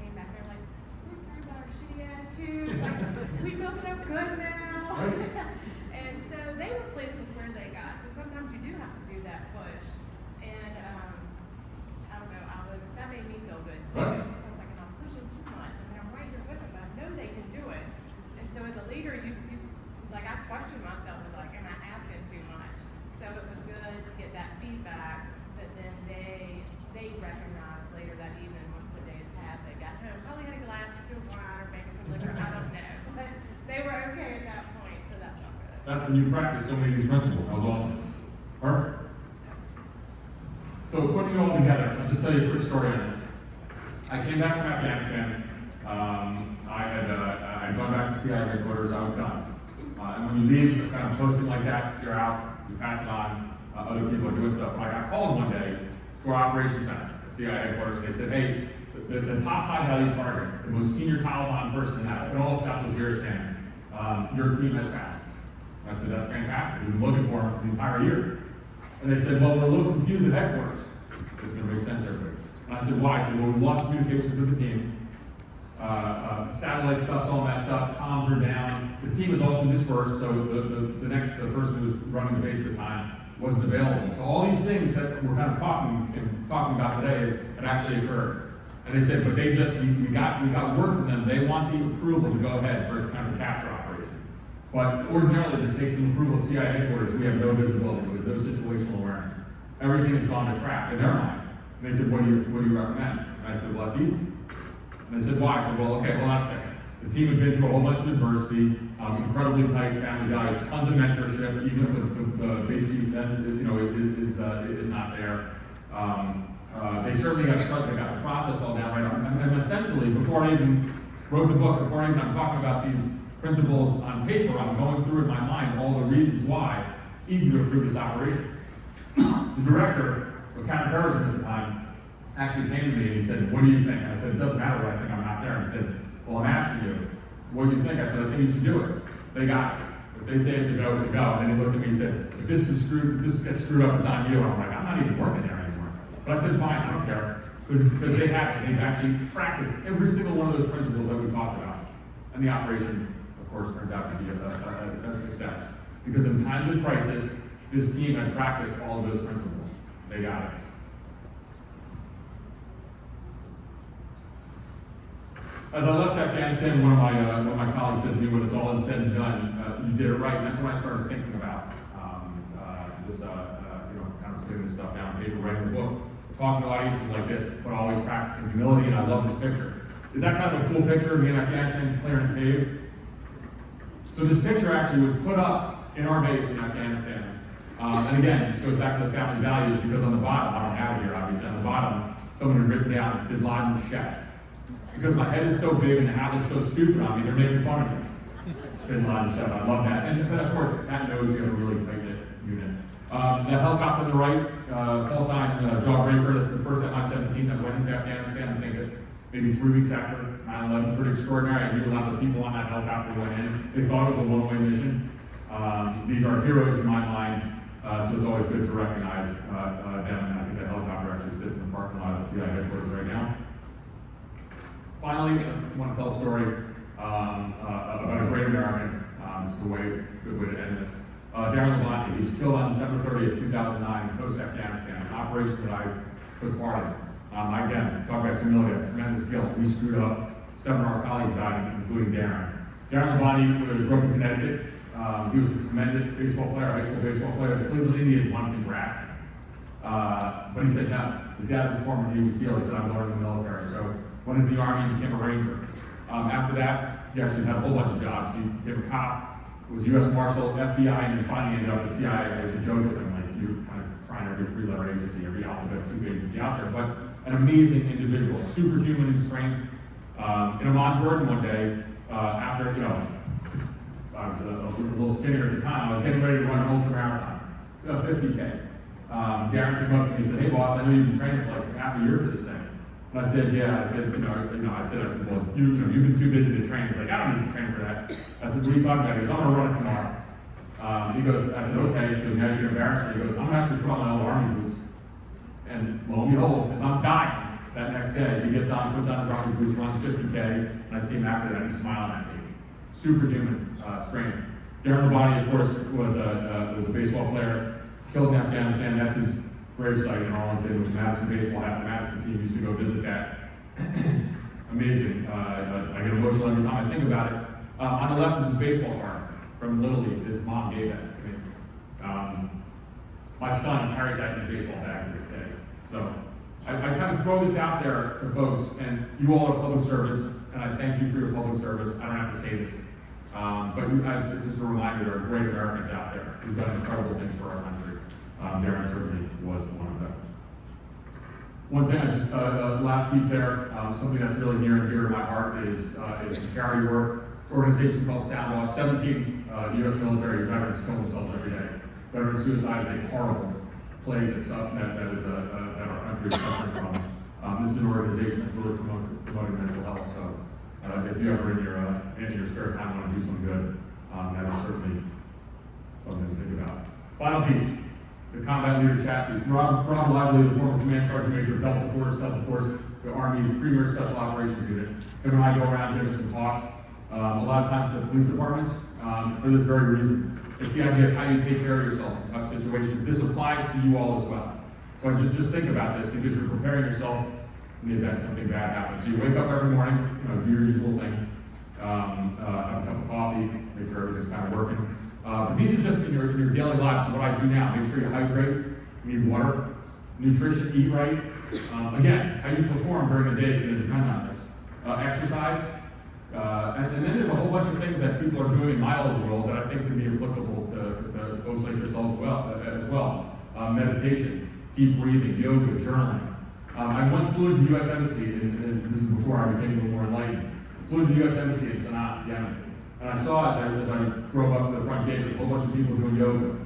came back, they're like, "We're sorry about our shitty attitude. Like, we feel so good now." And so they were pleased with where they got. So sometimes you do have to do that push. And I don't know, that made me feel good too. Right. So I was like, I'm pushing too much. I mean, I'm right here with them, but I know they can do it. And so as a leader, you like, I question myself, like, am I asking too much? So it was good to get that feedback that then they recognized later that evening once the day had passed. They got home, probably had a glass or two of wine or maybe some liquor, I don't know. But they were okay at that point, so that felt good. That's when you practice so many of these principles. That was awesome. Perfect. So putting it all together, I'll just tell you a quick story on this. I came back from Afghanistan. I had gone back to CIA headquarters. I was done. And when you leave, kind of posting like that, you're out. You pass it on. Other people are doing stuff. Like I called one day to our operations center at CIA headquarters. They said, hey, the top high value target, the most senior Taliban person in all of South Waziristan, your team has found. And I said, that's fantastic. We've been looking for him for the entire year. And they said, well, we're a little confused at headquarters. This is going to make sense, everybody. And I said, why? I said, well, we've lost communications with the team. Satellite stuff's all messed up, comms are down. The team is also dispersed, so the person who was running the base at the time wasn't available. So all these things that we're kind of talking about today had actually occurred. And they said, but we got word from them. They want the approval to go ahead for kind of a capture operation. But ordinarily, this takes some approval at CIA headquarters. We have no visibility, we have no situational awareness. Everything has gone to crap in their mind. And they said, what do you recommend? And I said, well, it's easy. And they said, why? I said, well, okay, hold on a second. The team had been through a whole bunch of adversity, incredibly tight family values, tons of mentorship, even if the base chief then, is not there. They certainly got started, they got the process all down right on. And essentially, before I even wrote the book, before I'm talking about these principles on paper, I'm going through in my mind all the reasons why it's easy to approve this operation. The director of counterterrorism at the time actually came to me and he said, what do you think? And I said, it doesn't matter what I think, I'm not there. And he said, well, I'm asking you, what do you think? I said, I think you should do it. They got it. If they say it's a go, it's a go. And then he looked at me and said, if this gets screwed up, it's on you. And I'm like, I'm not even working there anymore. But I said, fine, I don't care. Because they have it. They've actually practiced every single one of those principles that we talked about. And the operation, of course, turned out to be a success. Because in times of crisis, this team had practiced all of those principles. They got it. As I left Afghanistan, one of my colleagues said to me, when it's all said and done, you did it right. And that's when I started thinking about kind of putting this stuff down on paper, writing the book, talking to audiences like this, but always practicing humility. And I love this picture. Is that kind of a cool picture of me in Afghanistan clearing a cave? So this picture actually was put up in our base in Afghanistan. And again, this goes back to the family values because on the bottom, I don't have it here obviously, on the bottom, someone had written down Bin Laden's chef. Because my head is so big and the hat looks so stupid on me, they're making fun of me. Bin Laden chef, I love that. And of course, Pat knows you have a really tight-knit unit. That helicopter on the right, call sign Jawbreaker, that's the first Mi-17 that went into Afghanistan, I think maybe 3 weeks after 9/11, pretty extraordinary. I knew a lot of the people on that helicopter went in. They thought it was a one-way mission. These are heroes in my mind, so it's always good to recognize them. And I think that helicopter actually sits in the parking lot of the CIA headquarters right now. Finally, I want to tell a story about a great American. This is a good way to end this. Darren Labonte, he was killed on December 30th, 2009 in Coast Afghanistan, an operation that I took part in. Again, talk about humility, tremendous guilt. We screwed up. 7 of our colleagues died, including Darren. Darren Labonte grew up in Connecticut. He was a tremendous baseball player, high school baseball player. The Cleveland Indians wanted him to draft. But he said no. His dad was a former Navy SEAL. He said, I'm going to the military. So went into the Army and became a Ranger. After that, he actually had a whole bunch of jobs. He became a cop, was U.S. Marshal, FBI, and then finally ended up at CIA. As a joke with him, like you kind of trying every 3-letter agency, every alphabet soup agency out there. But an amazing individual, superhuman in strength. In Amman, Jordan one day, after, I was a little skinnier at the time, I was getting ready to run an ultra marathon, 50K. Darren came up to me and said, hey boss, I know you've been training for like half a year for this thing. And I said, yeah. I said, well, you've been too busy to train. He's like, I don't need to train for that. I said, what are you talking about? He goes, I'm gonna run it tomorrow. He goes, I said, okay, so now you're embarrassed. He goes, I'm gonna actually put on my old Army boots. And lo and behold, as I'm dying that next day, he gets on, puts on his Army boots, runs 50K, and I see him after that, and he's smiling at me. Superhuman strength. Darren Labonte, of course, was a baseball player, killed in Afghanistan. That's his gravesite in Arlington with Madison baseball hat. The Madison team used to go visit that. Amazing. I get emotional every time I think about it. On the left is his baseball card from Little League. His mom gave that to me. My son carries that in his baseball bag to this day. So I kind of throw this out there to folks, and you all are public servants, and I thank you for your public service. I don't have to say this. But it's just a reminder there are great Americans out there who've done incredible things for our country. Darren certainly was one of them. One thing, last piece there, something that's really near and dear to my heart is some charity work. It's an organization called Sound Off. 17 U.S. military veterans kill themselves every day. Veteran suicide is a horrible plague that our country is suffering from. This is an organization that's really promoting mental health, so if you ever in your spare time want to do some good, that is certainly something to think about. Final piece, the combat leader chassis. Rob Lively, the former command sergeant major of Delta Force, the Army's premier special operations unit. Him and I go around giving some talks, a lot of times to the police departments, for this very reason. It's the idea of how you take care of yourself in tough situations. This applies to you all as well. So just think about this, because you're preparing yourself in the event something bad happens. So you wake up every morning, do your usual thing, have a cup of coffee, make sure everything's kind of working. But these are just in your daily lives. So what I do now, make sure you hydrate, you need water, nutrition, eat right. Again, how you perform during the day is going to depend on this. Exercise, and then there's a whole bunch of things that people are doing in my old world that I think can be applicable to folks like yourselves as well. Meditation, deep breathing, yoga, journaling. I once flew to the U.S. Embassy, and this is before I became a little more enlightened. Flew to the U.S. Embassy in Sanaa, Yemen. And I saw as I drove up to the front gate, there's a whole bunch of people doing yoga.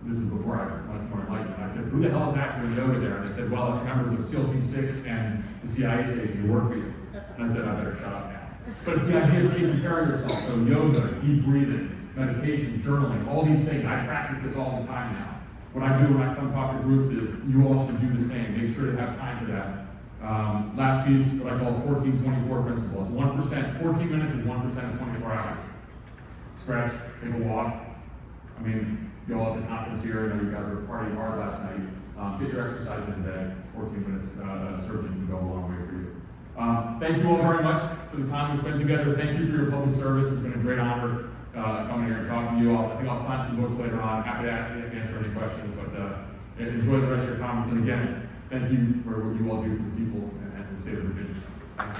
This is before I was much more enlightened. I said, who the hell is actually doing yoga there? And they said, well, it's members of SEAL Team 6 and the CIA station who work for you. And I said, I better shut up now. But it's the idea of taking care of yourself. So yoga, deep breathing, meditation, journaling, all these things. I practice this all the time now. What I do when I come talk to groups is you all should do the same. Make sure to have time for that. Last piece, what I call 14-24 principle. It's 1%, 14 minutes is 1% of 24 hours. Stretch, take a walk. I mean, you all at the conference here, I know you guys were partying hard last night. Get your exercise in today. 14 minutes certainly can go a long way for you. Thank you all very much for the time we spent together. Thank you for your public service. It's been a great honor coming here and talking to you all. I think I'll sign some books later on. Happy to answer any questions, but enjoy the rest of your conference. And again, thank you for what you all do for the people and the state of Virginia. Thanks.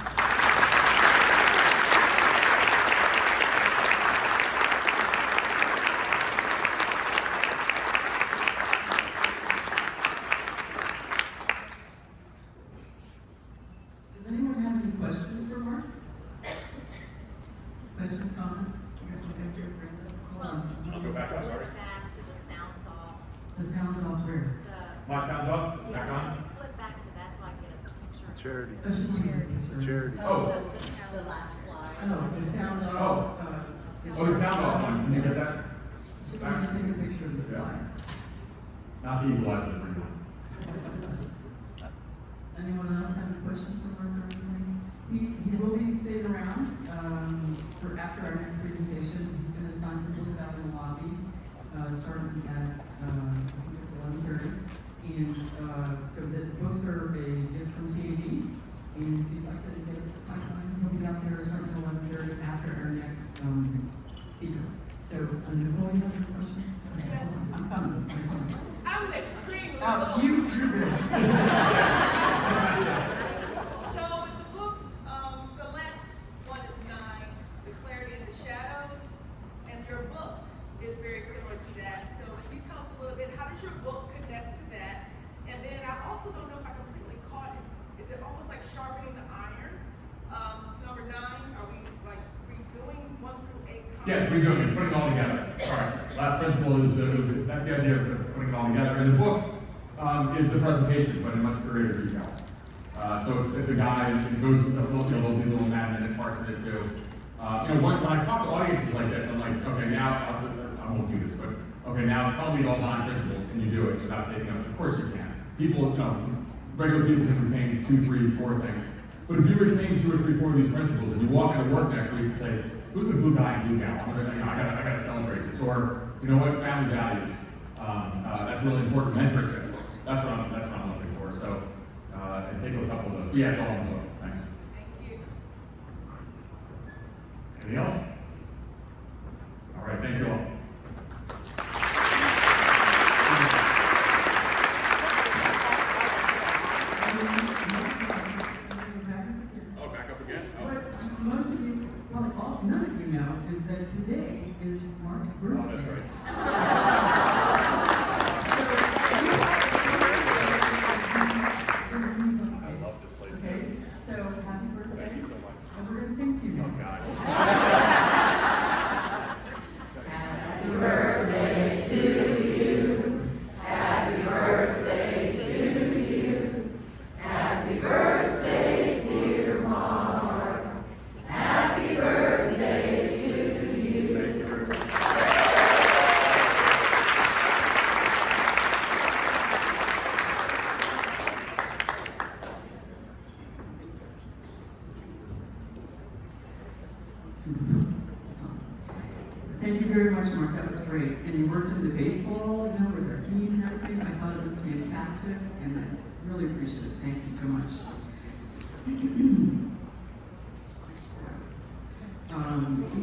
Does anyone have any questions for Mark? Questions, comments? Hold on. I'll go back up, sorry. Back to the sounds off. The sound's off where? My sound's off? Back on? Flip back to that so I can get a picture. Charity. Oh, she charity. Charity. Oh. The last slide. Oh, the sound off. Oh, the sound off one. Can you get that? She wanted to take a picture of the slide. Not the equalizer for you. Anyone else have a question for Mark or anything? He will be staying around, for after our next presentation. He's gonna sign some books out in the lobby, starting at, I think it's 11:30. And, so the books are a gift from TAV. And if you'd like to get a signed one, he'll be out there starting at 11:30 after our next, speaker. So, Nicole, you have a question? Yes. I'm coming. I'm extremely Oh, low. you. So with the book, the last one is 9, The Clarity in the Shadows, and your book is very similar to that. So can you tell us a little bit, how does your book connect to that? And then I also don't know if I completely caught it. Is it almost like sharpening the iron? Number 9, are we like redoing 1 through 8? Yes, we're doing it. It's putting it all together. All right. Last principle is that's the idea of putting it all together. And the book is the presentation, but in much greater detail. So it's a guide. It goes with there'll be little minute parts in it too. When I talk to audiences like this, I'm like, okay, now I won't do this, but okay, now tell me all 9 principles. Can you do it without taking notes? Of course you can. People, regular people can retain 2, 3, 4 things. But if you retain 2 or 3, 4 of these principles, and you walk into work next week and say, who's the blue guy and blue gal? I gotta celebrate this. Or, you know what, family values. That's really important. Mentorship. That's what I'm looking for. So, and take a couple of those. Yeah, it's all in the book. Thanks. Thank you. Anything else? All right, thank you all. Oh, back up again? Oh. What most of you, well, none of you know, is that today is Mark's birthday. Oh, that's right. I love this place. Okay, so happy birthday. Thank you so much. And we're gonna sing to you. Oh, God. Happy birthday to you. Happy birthday to you. Happy birthday. Thank you very much, Mark. That was great. And you worked in the baseball, you know, with our team and everything. I thought it was fantastic, and I really appreciate it. Thank you so much.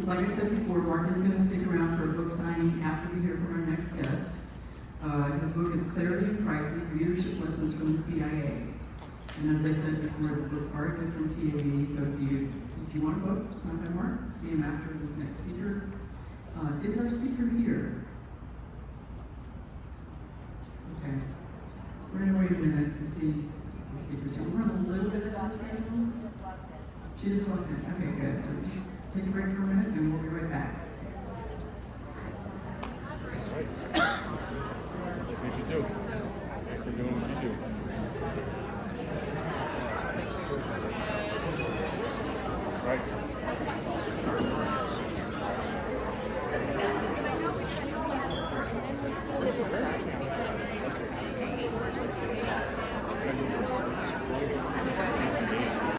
Like I said before, Mark is going to stick around for a book signing after we hear from our next guest. His book is Clarity in Crisis, Leadership Lessons from the CIA. And as I said before, the books are good from TAV, so if you want a book signed by Mark, see him after this next speaker. Is our speaker here? Okay. We're gonna wait a minute and see the speakers here. We're running a little bit of schedule. She just walked in. Okay, good. So just take a break for a minute and we'll be right back. That's what you do. Thanks for doing what you do. Right.